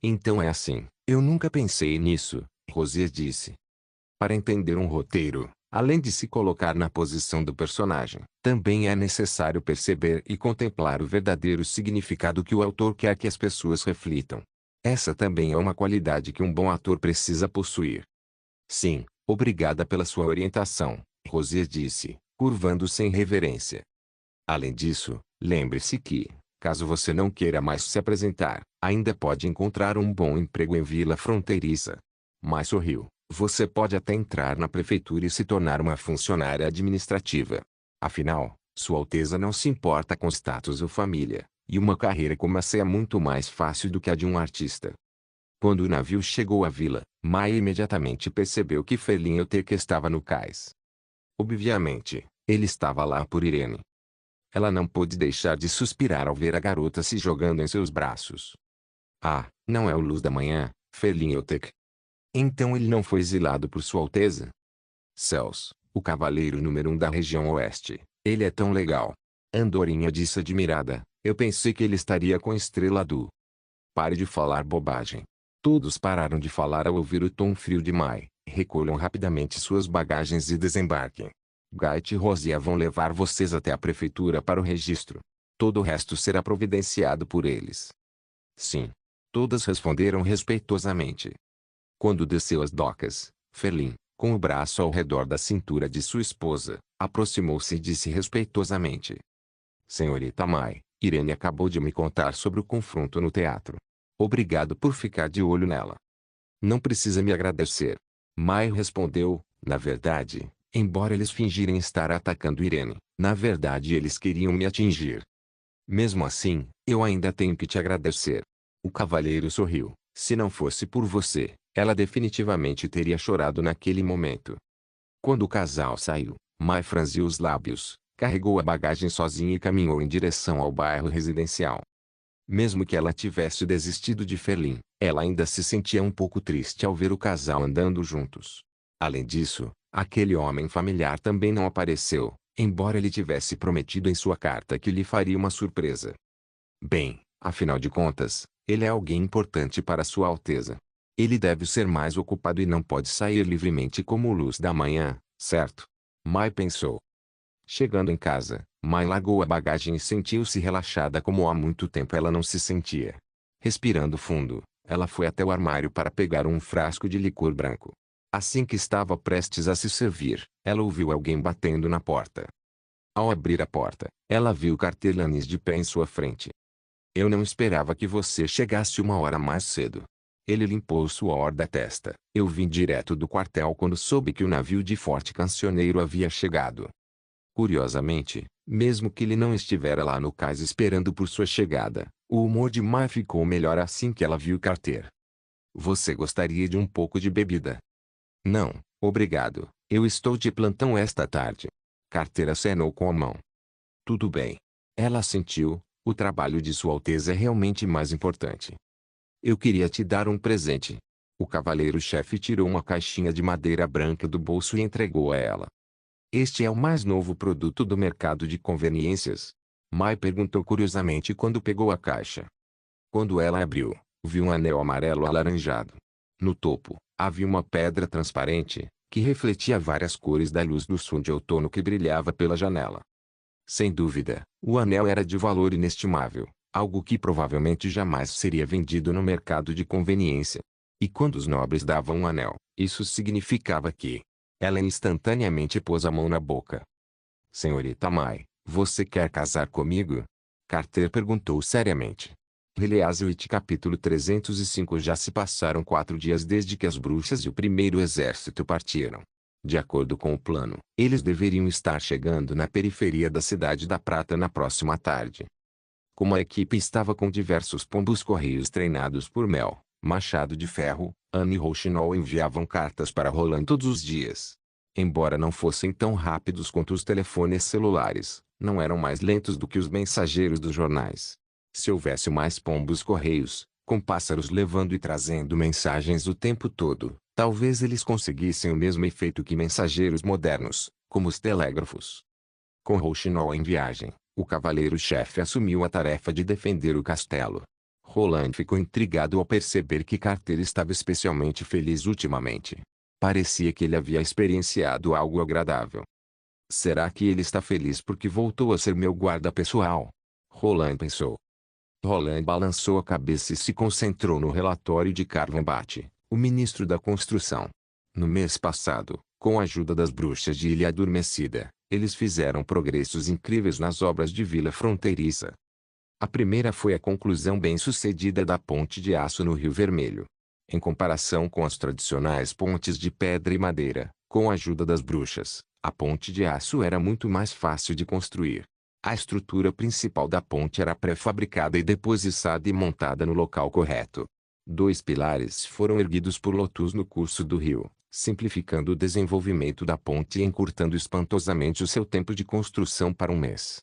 [SPEAKER 1] Então é assim, eu nunca pensei nisso, Rosier disse. Para entender um roteiro, além de se colocar na posição do personagem, também é necessário perceber e contemplar o verdadeiro significado que o autor quer que as pessoas reflitam. Essa também é uma qualidade que um bom ator precisa possuir. Sim, obrigada pela sua orientação, Rosier disse, curvando-se em reverência. Além disso, lembre-se que, caso você não queira mais se apresentar, ainda pode encontrar um bom emprego em Vila Fronteiriça. Mas sorriu. Você pode até entrar na prefeitura e se tornar uma funcionária administrativa. Afinal, Sua Alteza não se importa com status ou família, e uma carreira como essa é muito mais fácil do que a de um artista. Quando o navio chegou à vila, Maia imediatamente percebeu que Ferlinhoteca estava no cais. Obviamente, ele estava lá por Irene. Ela não pôde deixar de suspirar ao ver a garota se jogando em seus braços. Ah, não é o Luz da Manhã, Ferlinhoteca. Então ele não foi exilado por Sua Alteza? Céus, o cavaleiro número 1 da região oeste. Ele é tão legal. Andorinha disse admirada. Eu pensei que ele estaria com a Estrela do... Pare de falar bobagem. Todos pararam de falar ao ouvir o tom frio de Mai. Recolham rapidamente suas bagagens e desembarquem. Gait e Rosia vão levar vocês até a prefeitura para o registro. Todo o resto será providenciado por eles. Sim. Todas responderam respeitosamente. Quando desceu as docas, Ferlin, com o braço ao redor da cintura de sua esposa, aproximou-se e disse respeitosamente: Senhorita Mai, Irene acabou de me contar sobre o confronto no teatro. Obrigado por ficar de olho nela. Não precisa me agradecer. Mai respondeu, na verdade, embora eles fingirem estar atacando Irene, na verdade eles queriam me atingir. Mesmo assim, eu ainda tenho que te agradecer. O cavalheiro sorriu. Se não fosse por você, ela definitivamente teria chorado naquele momento. Quando o casal saiu, Mai franziu os lábios, carregou a bagagem sozinha e caminhou em direção ao bairro residencial. Mesmo que ela tivesse desistido de Ferlin, ela ainda se sentia um pouco triste ao ver o casal andando juntos. Além disso, aquele homem familiar também não apareceu, embora ele tivesse prometido em sua carta que lhe faria uma surpresa. Bem, afinal de contas, ele é alguém importante para Sua Alteza. Ele deve ser mais ocupado e não pode sair livremente como luz da manhã, certo? Mai pensou. Chegando em casa, Mai largou a bagagem e sentiu-se relaxada como há muito tempo ela não se sentia. Respirando fundo, ela foi até o armário para pegar um frasco de licor branco. Assim que estava prestes a se servir, ela ouviu alguém batendo na porta. Ao abrir a porta, ela viu Cartelanis de pé em sua frente. Eu não esperava que você chegasse uma hora mais cedo. Ele limpou o suor da testa. Eu vim direto do quartel quando soube que o navio de Forte Cancioneiro havia chegado. Curiosamente, mesmo que ele não estivera lá no cais esperando por sua chegada, o humor de Mai ficou melhor assim que ela viu Carter. Você gostaria de um pouco de bebida? Não, obrigado. Eu estou de plantão esta tarde. Carter acenou com a mão. Tudo bem. Ela assentiu. O trabalho de Sua Alteza é realmente mais importante. Eu queria te dar um presente. O cavaleiro-chefe tirou uma caixinha de madeira branca do bolso e entregou a ela. Este é o mais novo produto do mercado de conveniências? Mai perguntou curiosamente quando pegou a caixa. Quando ela abriu, viu um anel amarelo alaranjado. No topo, havia uma pedra transparente, que refletia várias cores da luz do sol de outono que brilhava pela janela. Sem dúvida, o anel era de valor inestimável, algo que provavelmente jamais seria vendido no mercado de conveniência. E quando os nobres davam um anel, isso significava que... Ela instantaneamente pôs a mão na boca. Senhorita Mai, você quer casar comigo? Carter perguntou seriamente. Gilead capítulo 305. Já se passaram 4 dias desde que as bruxas e o primeiro exército partiram. De acordo com o plano, eles deveriam estar chegando na periferia da Cidade da Prata na próxima tarde. Como a equipe estava com diversos pombos-correios treinados por Mel, Machado de Ferro, Anne e Rouxinol enviavam cartas para Roland todos os dias. Embora não fossem tão rápidos quanto os telefones celulares, não eram mais lentos do que os mensageiros dos jornais. Se houvesse mais pombos-correios, com pássaros levando e trazendo mensagens o tempo todo, talvez eles conseguissem o mesmo efeito que mensageiros modernos, como os telégrafos. Com Rouxinol em viagem, o cavaleiro-chefe assumiu a tarefa de defender o castelo. Roland ficou intrigado ao perceber que Carter estava especialmente feliz ultimamente. Parecia que ele havia experienciado algo agradável. Será que ele está feliz porque voltou a ser meu guarda pessoal? Roland pensou. Roland balançou a cabeça e se concentrou no relatório de Carvambat, o ministro da construção. No mês passado, com a ajuda das bruxas de Ilha Adormecida, eles fizeram progressos incríveis nas obras de Vila Fronteiriça. A primeira foi a conclusão bem-sucedida da ponte de aço no Rio Vermelho. Em comparação com as tradicionais pontes de pedra e madeira, com a ajuda das bruxas, a ponte de aço era muito mais fácil de construir. A estrutura principal da ponte era pré-fabricada e depois içada e montada no local correto. 2 pilares foram erguidos por Lotus no curso do rio, simplificando o desenvolvimento da ponte e encurtando espantosamente o seu tempo de construção para um mês.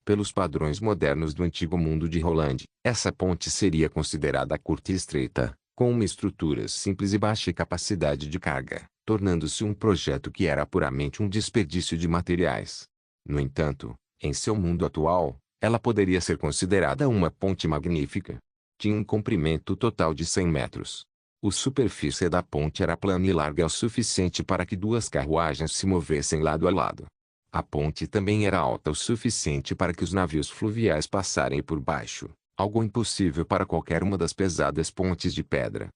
[SPEAKER 1] Pelos padrões modernos do antigo mundo de Roland, essa ponte seria considerada curta e estreita, com uma estrutura simples e baixa capacidade de carga, tornando-se um projeto que era puramente um desperdício de materiais. No entanto, em seu mundo atual, ela poderia ser considerada uma ponte magnífica. Tinha um comprimento total de 100 metros. A superfície da ponte era plana e larga o suficiente para que 2 carruagens se movessem lado a lado. A ponte também era alta o suficiente para que os navios fluviais passarem por baixo, algo impossível para qualquer uma das pesadas pontes de pedra.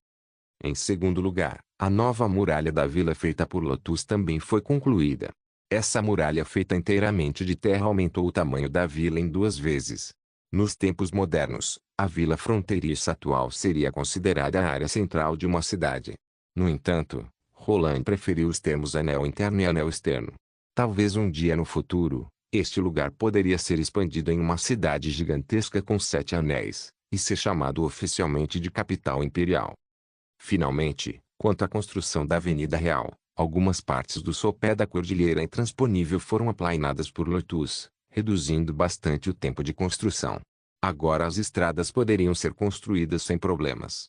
[SPEAKER 1] Em segundo lugar, a nova muralha da vila feita por Lotus também foi concluída. Essa muralha feita inteiramente de terra aumentou o tamanho da vila em 2 vezes. Nos tempos modernos, a vila fronteiriça atual seria considerada a área central de uma cidade. No entanto, Roland preferiu os termos anel interno e anel externo. Talvez um dia no futuro, este lugar poderia ser expandido em uma cidade gigantesca com 7 anéis, e ser chamado oficialmente de capital imperial. Finalmente, quanto à construção da Avenida Real, algumas partes do sopé da Cordilheira Intransponível foram aplainadas por Lotus, reduzindo bastante o tempo de construção. Agora as estradas poderiam ser construídas sem problemas.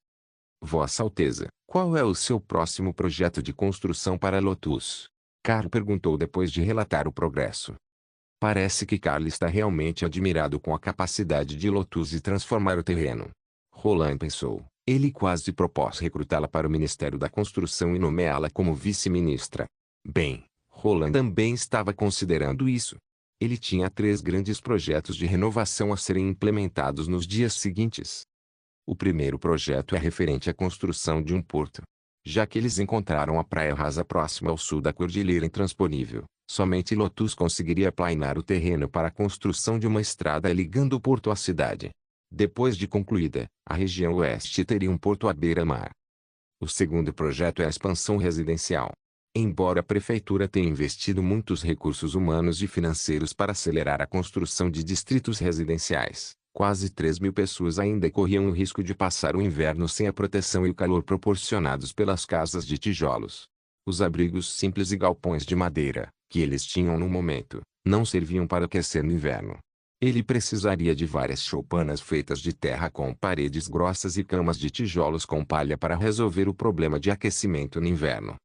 [SPEAKER 1] Vossa Alteza, qual é o seu próximo projeto de construção para Lotus? Carl perguntou depois de relatar o progresso. Parece que Carl está realmente admirado com a capacidade de Lotus de transformar o terreno. Roland pensou. Ele quase propôs recrutá-la para o Ministério da Construção e nomeá-la como vice-ministra. Bem, Roland também estava considerando isso. Ele tinha 3 grandes projetos de renovação a serem implementados nos dias seguintes. O primeiro projeto é referente à construção de um porto. Já que eles encontraram a praia rasa próxima ao sul da cordilheira intransponível, somente Lotus conseguiria aplainar o terreno para a construção de uma estrada ligando o porto à cidade. Depois de concluída, a região oeste teria um porto à beira-mar. O segundo projeto é a expansão residencial. Embora a prefeitura tenha investido muitos recursos humanos e financeiros para acelerar a construção de distritos residenciais, quase 3.000 pessoas ainda corriam o risco de passar o inverno sem a proteção e o calor proporcionados pelas casas de tijolos. Os abrigos simples e galpões de madeira, que eles tinham no momento, não serviam para aquecer no inverno. Ele precisaria de várias choupanas feitas de terra com paredes grossas e camas de tijolos com palha para resolver o problema de aquecimento no inverno.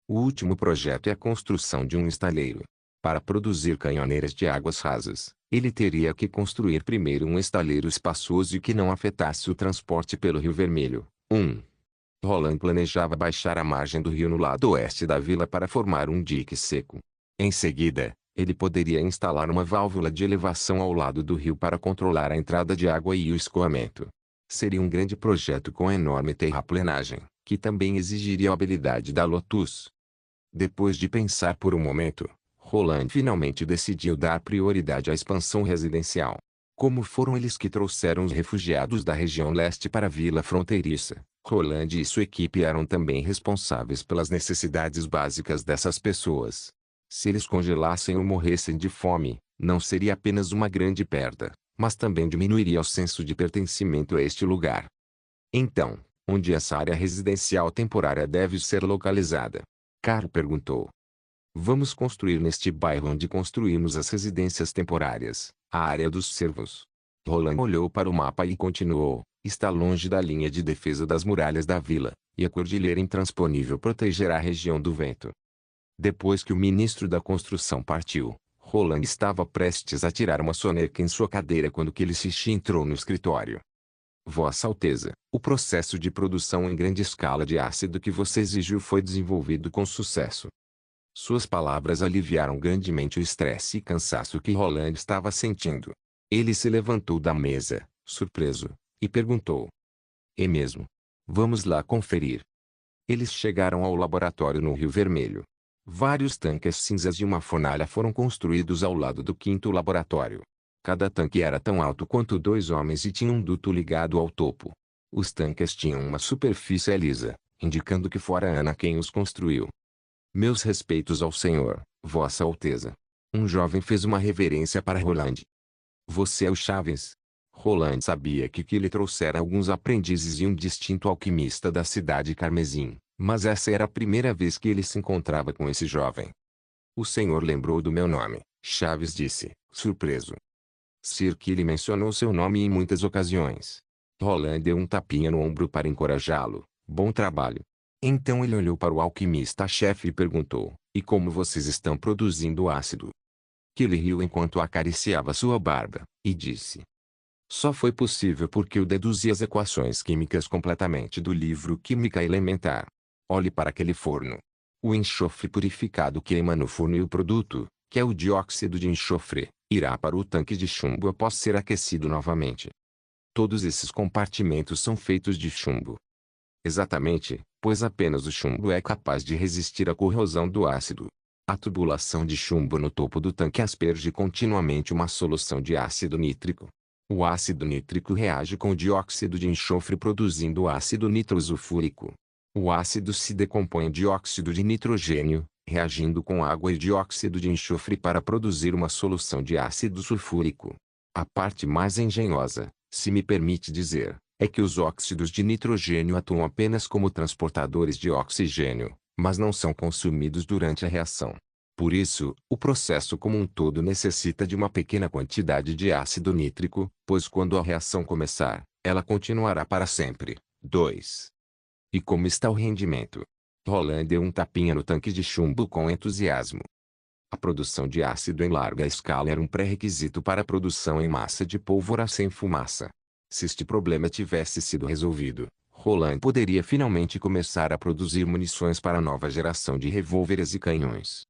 [SPEAKER 1] O último projeto é a construção de um estaleiro. Para produzir canhoneiras de águas rasas, ele teria que construir primeiro um estaleiro espaçoso e que não afetasse o transporte pelo Rio Vermelho. Roland planejava baixar a margem do rio no lado oeste da vila para formar um dique seco. Em seguida, ele poderia instalar uma válvula de elevação ao lado do rio para controlar a entrada de água e o escoamento. Seria um grande projeto com enorme terraplenagem, que também exigiria a habilidade da Lotus. Depois de pensar por um momento, Roland finalmente decidiu dar prioridade à expansão residencial. Como foram eles que trouxeram os refugiados da região leste para a vila fronteiriça, Roland e sua equipe eram também responsáveis pelas necessidades básicas dessas pessoas. Se eles congelassem ou morressem de fome, não seria apenas uma grande perda, mas também diminuiria o senso de pertencimento a este lugar. Então, onde essa área residencial temporária deve ser localizada? Carl perguntou. Vamos construir neste bairro onde construímos as residências temporárias, a área dos servos. Roland olhou para o mapa e continuou. Está longe da linha de defesa das muralhas da vila, e a cordilheira intransponível protegerá a região do vento. Depois que o ministro da construção partiu, Roland estava prestes a tirar uma soneca em sua cadeira quando Kilishi entrou no escritório. Vossa Alteza, o processo de produção em grande escala de ácido que você exigiu foi desenvolvido com sucesso. Suas palavras aliviaram grandemente o estresse e cansaço que Roland estava sentindo. Ele se levantou da mesa, surpreso, e perguntou. É mesmo? Vamos lá conferir. Eles chegaram ao laboratório no Rio Vermelho. Vários tanques cinzas de uma fornalha foram construídos ao lado do quinto laboratório. Cada tanque era tão alto quanto 2 homens e tinha um duto ligado ao topo. Os tanques tinham uma superfície lisa, indicando que fora Ana quem os construiu. Meus respeitos ao senhor, Vossa Alteza. Um jovem fez uma reverência para Roland. Você é o Chaves? Roland sabia que lhe trouxera alguns aprendizes e um distinto alquimista da cidade Carmesim, mas essa era a primeira vez que ele se encontrava com esse jovem. O senhor lembrou do meu nome, Chaves disse, surpreso. Sir Killy mencionou seu nome em muitas ocasiões. Roland deu um tapinha no ombro para encorajá-lo. Bom trabalho. Então ele olhou para o alquimista-chefe e perguntou, e como vocês estão produzindo ácido? Killy riu enquanto acariciava sua barba, e disse. Só foi possível porque eu deduzi as equações químicas completamente do livro Química Elementar. Olhe para aquele forno. O enxofre purificado queima no forno e o produto, que é o dióxido de enxofre, irá para o tanque de chumbo após ser aquecido novamente. Todos esses compartimentos são feitos de chumbo. Exatamente, pois apenas o chumbo é capaz de resistir à corrosão do ácido. A tubulação de chumbo no topo do tanque asperge continuamente uma solução de ácido nítrico. O ácido nítrico reage com o dióxido de enxofre produzindo ácido nitrosulfúrico. O ácido se decompõe em dióxido de nitrogênio, reagindo com água e dióxido de enxofre para produzir uma solução de ácido sulfúrico. A parte mais engenhosa, se me permite dizer, é que os óxidos de nitrogênio atuam apenas como transportadores de oxigênio, mas não são consumidos durante a reação. Por isso, o processo como um todo necessita de uma pequena quantidade de ácido nítrico, pois quando a reação começar, ela continuará para sempre. 2. E como está o rendimento? Roland deu um tapinha no tanque de chumbo com entusiasmo. A produção de ácido em larga escala era um pré-requisito para a produção em massa de pólvora sem fumaça. Se este problema tivesse sido resolvido, Roland poderia finalmente começar a produzir munições para a nova geração de revólveres e canhões.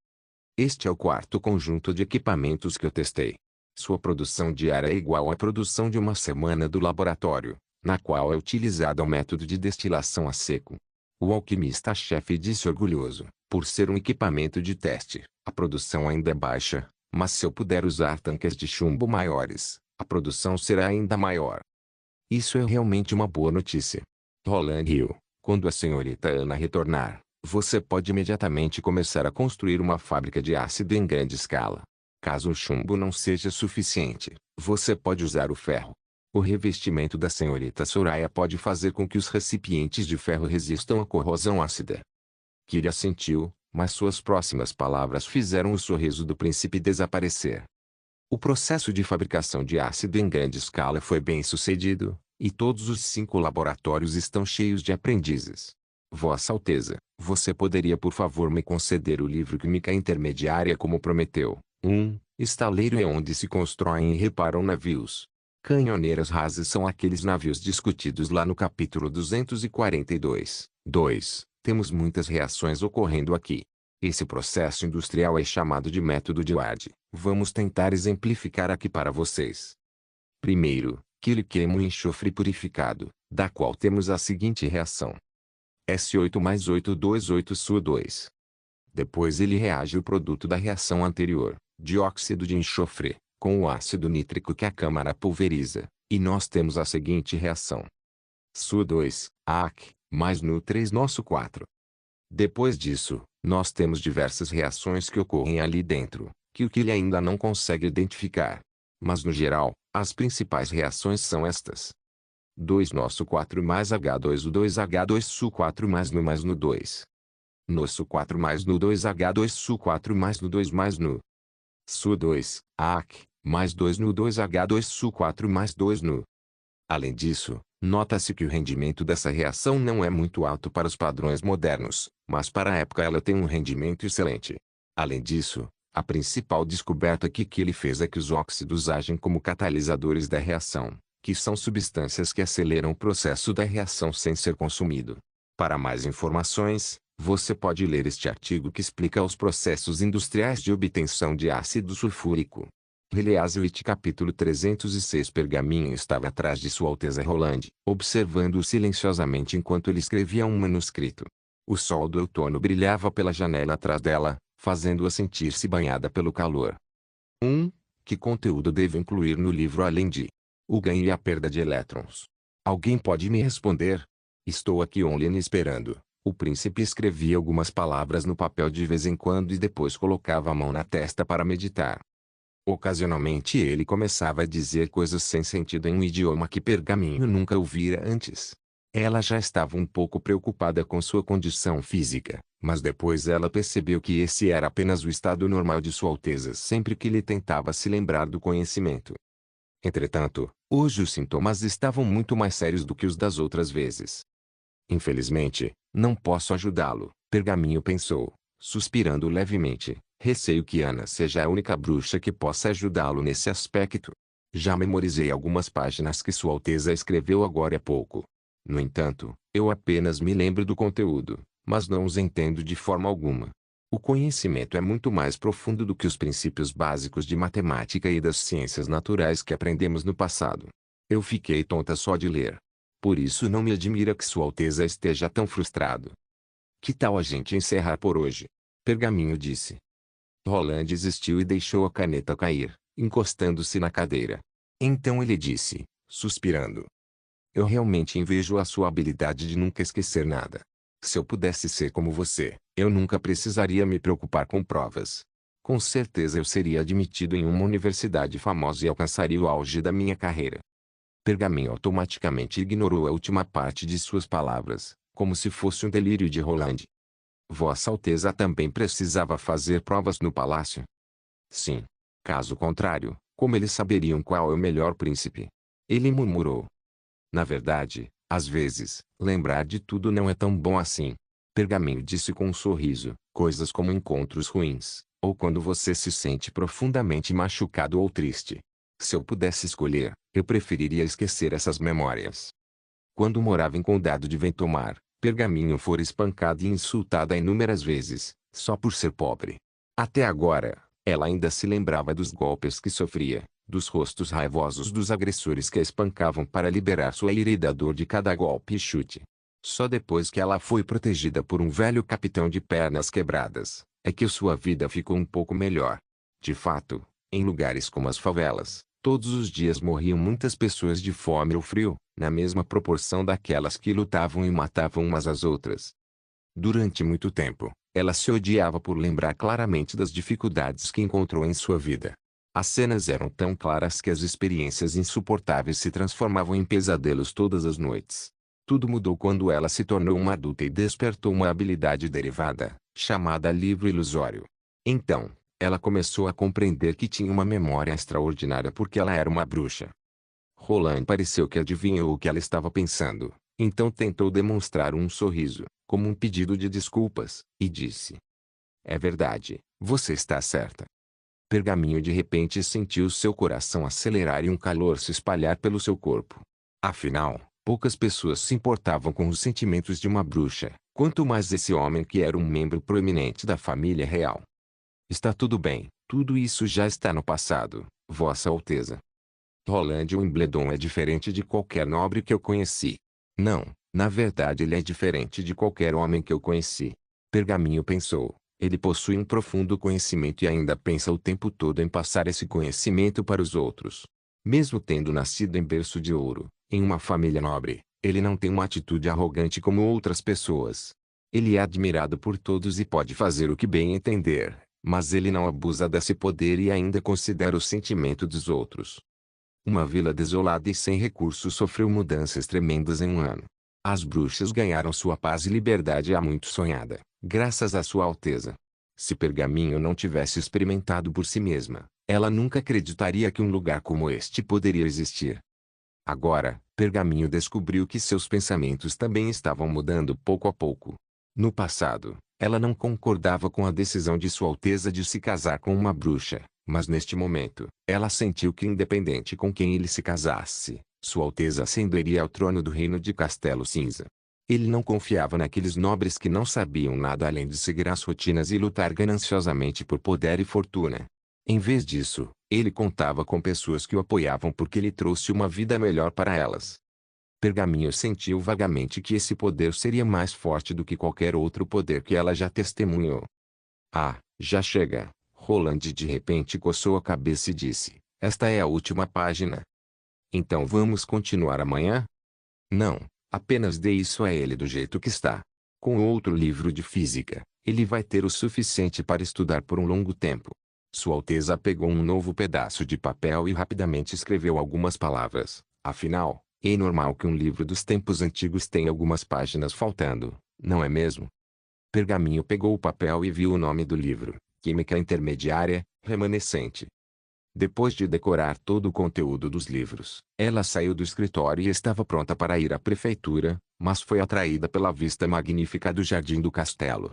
[SPEAKER 1] Este é o quarto conjunto de equipamentos que eu testei. Sua produção diária é igual à produção de uma semana do laboratório, na qual é utilizado o método de destilação a seco. O alquimista-chefe disse orgulhoso, por ser um equipamento de teste, a produção ainda é baixa, mas se eu puder usar tanques de chumbo maiores, a produção será ainda maior. Isso é realmente uma boa notícia. Roland riu. Quando a senhorita Ana retornar, você pode imediatamente começar a construir uma fábrica de ácido em grande escala. Caso o chumbo não seja suficiente, você pode usar o ferro. O revestimento da senhorita Soraya pode fazer com que os recipientes de ferro resistam à corrosão ácida. Kiri assentiu, mas suas próximas palavras fizeram o sorriso do príncipe desaparecer. O processo de fabricação de ácido em grande escala foi bem sucedido, e todos os 5 laboratórios estão cheios de aprendizes. Vossa Alteza, você poderia por favor me conceder o livro Química Intermediária como prometeu? Estaleiro é onde se constroem e reparam navios. Canhoneiras rasas são aqueles navios discutidos lá no capítulo 242. 2. Temos muitas reações ocorrendo aqui. Esse processo industrial é chamado de método de Ward. Vamos tentar exemplificar aqui para vocês. Primeiro, que ele queima o enxofre purificado, da qual temos a seguinte reação. S8 mais 828 SU2. Depois ele reage o produto da reação anterior, dióxido de enxofre, com o ácido nítrico que a câmara pulveriza, e nós temos a seguinte reação. SU2, AC, mais NU3 nosso 4. Depois disso, nós temos diversas reações que ocorrem ali dentro, que o Killy ainda não consegue identificar. Mas no geral, as principais reações são estas. 2 nosso 4 mais H2O2H2SU4 mais NU2. Nosso 4 mais NU2H2SU4 mais NU2 mais NU. SU2, AC, mais 2 NU2H2SU4 mais 2 NU. Além disso, nota-se que o rendimento dessa reação não é muito alto para os padrões modernos, mas para a época ela tem um rendimento excelente. Além disso, a principal descoberta que ele fez é que os óxidos agem como catalisadores da reação, que são substâncias que aceleram o processo da reação sem ser consumido. Para mais informações, você pode ler este artigo que explica os processos industriais de obtenção de ácido sulfúrico. Release capítulo 306. Pergaminho estava atrás de Sua Alteza Roland, observando-o silenciosamente enquanto ele escrevia um manuscrito. O sol do outono brilhava pela janela atrás dela, fazendo-a sentir-se banhada pelo calor. Que conteúdo devo incluir no livro além de o ganho e a perda de elétrons? Alguém pode me responder? Estou aqui online esperando. O príncipe escrevia algumas palavras no papel de vez em quando e depois colocava a mão na testa para meditar. Ocasionalmente ele começava a dizer coisas sem sentido em um idioma que Pergaminho nunca ouvira antes. Ela já estava um pouco preocupada com sua condição física, mas depois ela percebeu que esse era apenas o estado normal de Sua Alteza sempre que ele tentava se lembrar do conhecimento. Entretanto, hoje os sintomas estavam muito mais sérios do que os das outras vezes. Infelizmente, não posso ajudá-lo, Pergaminho pensou, suspirando levemente. Receio que Ana seja a única bruxa que possa ajudá-lo nesse aspecto. Já memorizei algumas páginas que Sua Alteza escreveu agora há pouco. No entanto, eu apenas me lembro do conteúdo, mas não os entendo de forma alguma. O conhecimento é muito mais profundo do que os princípios básicos de matemática e das ciências naturais que aprendemos no passado. Eu fiquei tonta só de ler. Por isso não me admira que Sua Alteza esteja tão frustrado. Que tal a gente encerrar por hoje? Pergaminho disse. Roland desistiu e deixou a caneta cair, encostando-se na cadeira. Então ele disse, suspirando. Eu realmente invejo a sua habilidade de nunca esquecer nada. Se eu pudesse ser como você, eu nunca precisaria me preocupar com provas. Com certeza eu seria admitido em uma universidade famosa e alcançaria o auge da minha carreira. Pergaminho automaticamente ignorou a última parte de suas palavras, como se fosse um delírio de Roland. Vossa Alteza também precisava fazer provas no palácio? Sim. Caso contrário, como eles saberiam qual é o melhor príncipe? Ele murmurou. Na verdade, às vezes, lembrar de tudo não é tão bom assim. Pergaminho disse com um sorriso, coisas como encontros ruins, ou quando você se sente profundamente machucado ou triste. Se eu pudesse escolher, eu preferiria esquecer essas memórias. Quando morava em Condado de Ventomar, Pergaminho fora espancada e insultada inúmeras vezes, só por ser pobre. Até agora, ela ainda se lembrava dos golpes que sofria, dos rostos raivosos dos agressores que a espancavam para liberar sua ira e da dor de cada golpe e chute. Só depois que ela foi protegida por um velho capitão de pernas quebradas, é que sua vida ficou um pouco melhor. De fato, em lugares como as favelas, todos os dias morriam muitas pessoas de fome ou frio, na mesma proporção daquelas que lutavam e matavam umas às outras. Durante muito tempo, ela se odiava por lembrar claramente das dificuldades que encontrou em sua vida. As cenas eram tão claras que as experiências insuportáveis se transformavam em pesadelos todas as noites. Tudo mudou quando ela se tornou uma adulta e despertou uma habilidade derivada, chamada livro ilusório. Então, ela começou a compreender que tinha uma memória extraordinária porque ela era uma bruxa. Roland pareceu que adivinhou o que ela estava pensando, então tentou demonstrar um sorriso, como um pedido de desculpas, e disse: "É verdade, você está certa." Pergaminho de repente sentiu seu coração acelerar e um calor se espalhar pelo seu corpo. Afinal, poucas pessoas se importavam com os sentimentos de uma bruxa, quanto mais esse homem que era um membro proeminente da família real. "Está tudo bem, tudo isso já está no passado, Vossa Alteza. Roland Wimbledon é diferente de qualquer nobre que eu conheci." "Não, na verdade ele é diferente de qualquer homem que eu conheci." Pergaminho pensou. Ele possui um profundo conhecimento e ainda pensa o tempo todo em passar esse conhecimento para os outros. Mesmo tendo nascido em berço de ouro, em uma família nobre, ele não tem uma atitude arrogante como outras pessoas. Ele é admirado por todos e pode fazer o que bem entender, mas ele não abusa desse poder e ainda considera o sentimento dos outros. Uma vila desolada e sem recursos sofreu mudanças tremendas em um ano. As bruxas ganharam sua paz e liberdade há muito sonhada, graças a Sua Alteza. Se Pergaminho não tivesse experimentado por si mesma, ela nunca acreditaria que um lugar como este poderia existir. Agora, Pergaminho descobriu que seus pensamentos também estavam mudando pouco a pouco. No passado, ela não concordava com a decisão de Sua Alteza de se casar com uma bruxa, mas neste momento, ela sentiu que independente com quem ele se casasse, Sua Alteza ascenderia ao trono do reino de Castelo Cinza. Ele não confiava naqueles nobres que não sabiam nada além de seguir as rotinas e lutar gananciosamente por poder e fortuna. Em vez disso, ele contava com pessoas que o apoiavam porque ele trouxe uma vida melhor para elas. Pergaminho sentiu vagamente que esse poder seria mais forte do que qualquer outro poder que ela já testemunhou. "Ah, já chega." Roland de repente coçou a cabeça e disse: "Esta é a última página. Então vamos continuar amanhã?" "Não, apenas dê isso a ele do jeito que está. Com outro livro de física, ele vai ter o suficiente para estudar por um longo tempo." Sua Alteza pegou um novo pedaço de papel e rapidamente escreveu algumas palavras. Afinal, é normal que um livro dos tempos antigos tenha algumas páginas faltando, não é mesmo? Pergaminho pegou o papel e viu o nome do livro: Química Intermediária, Remanescente. Depois de decorar todo o conteúdo dos livros, ela saiu do escritório e estava pronta para ir à prefeitura, mas foi atraída pela vista magnífica do jardim do castelo.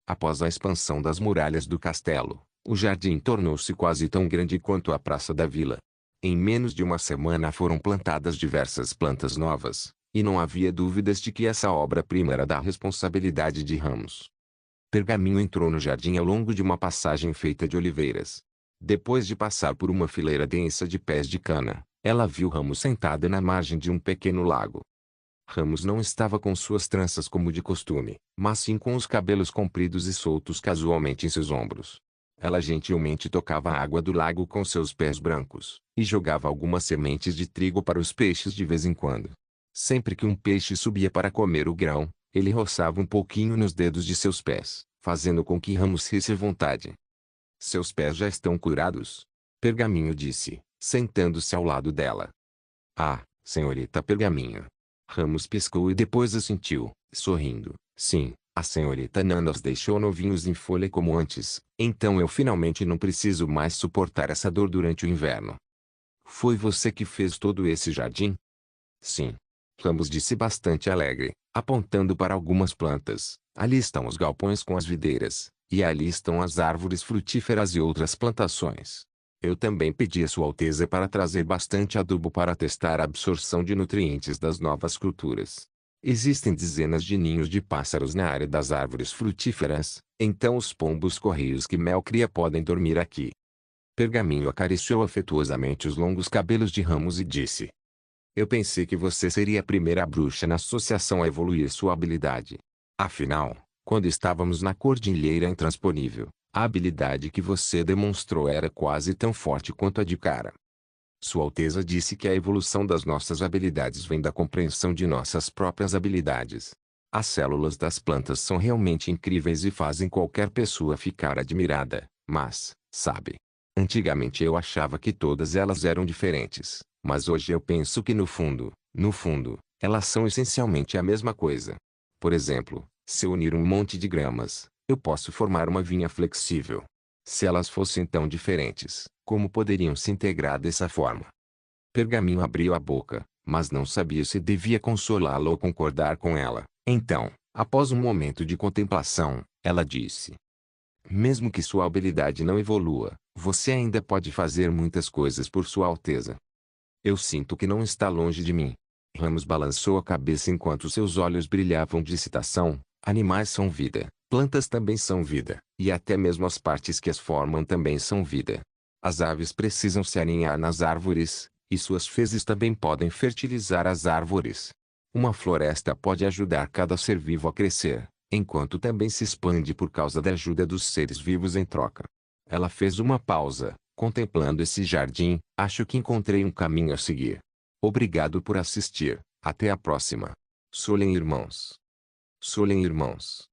[SPEAKER 1] Após a expansão das muralhas do castelo, o jardim tornou-se quase tão grande quanto a praça da vila. Em menos de uma semana foram plantadas diversas plantas novas, e não havia dúvidas de que essa obra-prima era da responsabilidade de Ramos. Pergaminho entrou no jardim ao longo de uma passagem feita de oliveiras. Depois de passar por uma fileira densa de pés de cana, ela viu Ramos sentada na margem de um pequeno lago. Ramos não estava com suas tranças como de costume, mas sim com os cabelos compridos e soltos casualmente em seus ombros. Ela gentilmente tocava a água do lago com seus pés brancos, e jogava algumas sementes de trigo para os peixes de vez em quando. Sempre que um peixe subia para comer o grão, ele roçava um pouquinho nos dedos de seus pés, fazendo com que Ramos risse à vontade. "Seus pés já estão curados?" Pergaminho disse, sentando-se ao lado dela. "Ah, senhorita Pergaminho." Ramos piscou e depois assentiu, sorrindo. "Sim, a senhorita Nana os deixou novinhos em folha como antes, então eu finalmente não preciso mais suportar essa dor durante o inverno." "Foi você que fez todo esse jardim?" "Sim." Ramos disse bastante alegre, apontando para algumas plantas. "Ali estão os galpões com as videiras, E ali estão as árvores frutíferas e outras plantações. Eu também pedi a Sua Alteza para trazer bastante adubo para testar a absorção de nutrientes das novas culturas. Existem dezenas de ninhos de pássaros na área das árvores frutíferas, então os pombos-correios que Mel cria podem dormir aqui. Pergaminho acariciou afetuosamente os longos cabelos de Ramos e disse: Eu pensei que você seria a primeira bruxa na associação a evoluir sua habilidade. Afinal, quando estávamos na Cordilheira Intransponível, a habilidade que você demonstrou era quase tão forte quanto a de Cara. Sua Alteza disse que a evolução das nossas habilidades vem da compreensão de nossas próprias habilidades. As células das plantas são realmente incríveis e fazem qualquer pessoa ficar admirada, mas, sabe, antigamente eu achava que todas elas eram diferentes, mas hoje eu penso que no fundo, elas são essencialmente a mesma coisa. Por exemplo, se eu unir um monte de gramas, eu posso formar uma vinha flexível. Se elas fossem tão diferentes, como poderiam se integrar dessa forma? Pergaminho abriu a boca, mas não sabia se devia consolá-la ou concordar com ela. Então, após um momento de contemplação, ela disse: Mesmo que sua habilidade não evolua, você ainda pode fazer muitas coisas por Sua Alteza. Eu sinto que não está longe de mim. Ramos balançou a cabeça enquanto seus olhos brilhavam de excitação. Animais são vida, plantas também são vida, e até mesmo as partes que as formam também são vida. As aves precisam se aninhar nas árvores, e suas fezes também podem fertilizar as árvores. Uma floresta pode ajudar cada ser vivo a crescer, enquanto também se expande por causa da ajuda dos seres vivos em troca. Ela fez uma pausa, contemplando esse jardim. Acho que encontrei um caminho a seguir. Obrigado por assistir. Até a próxima. Solem irmãos. Solem irmãos.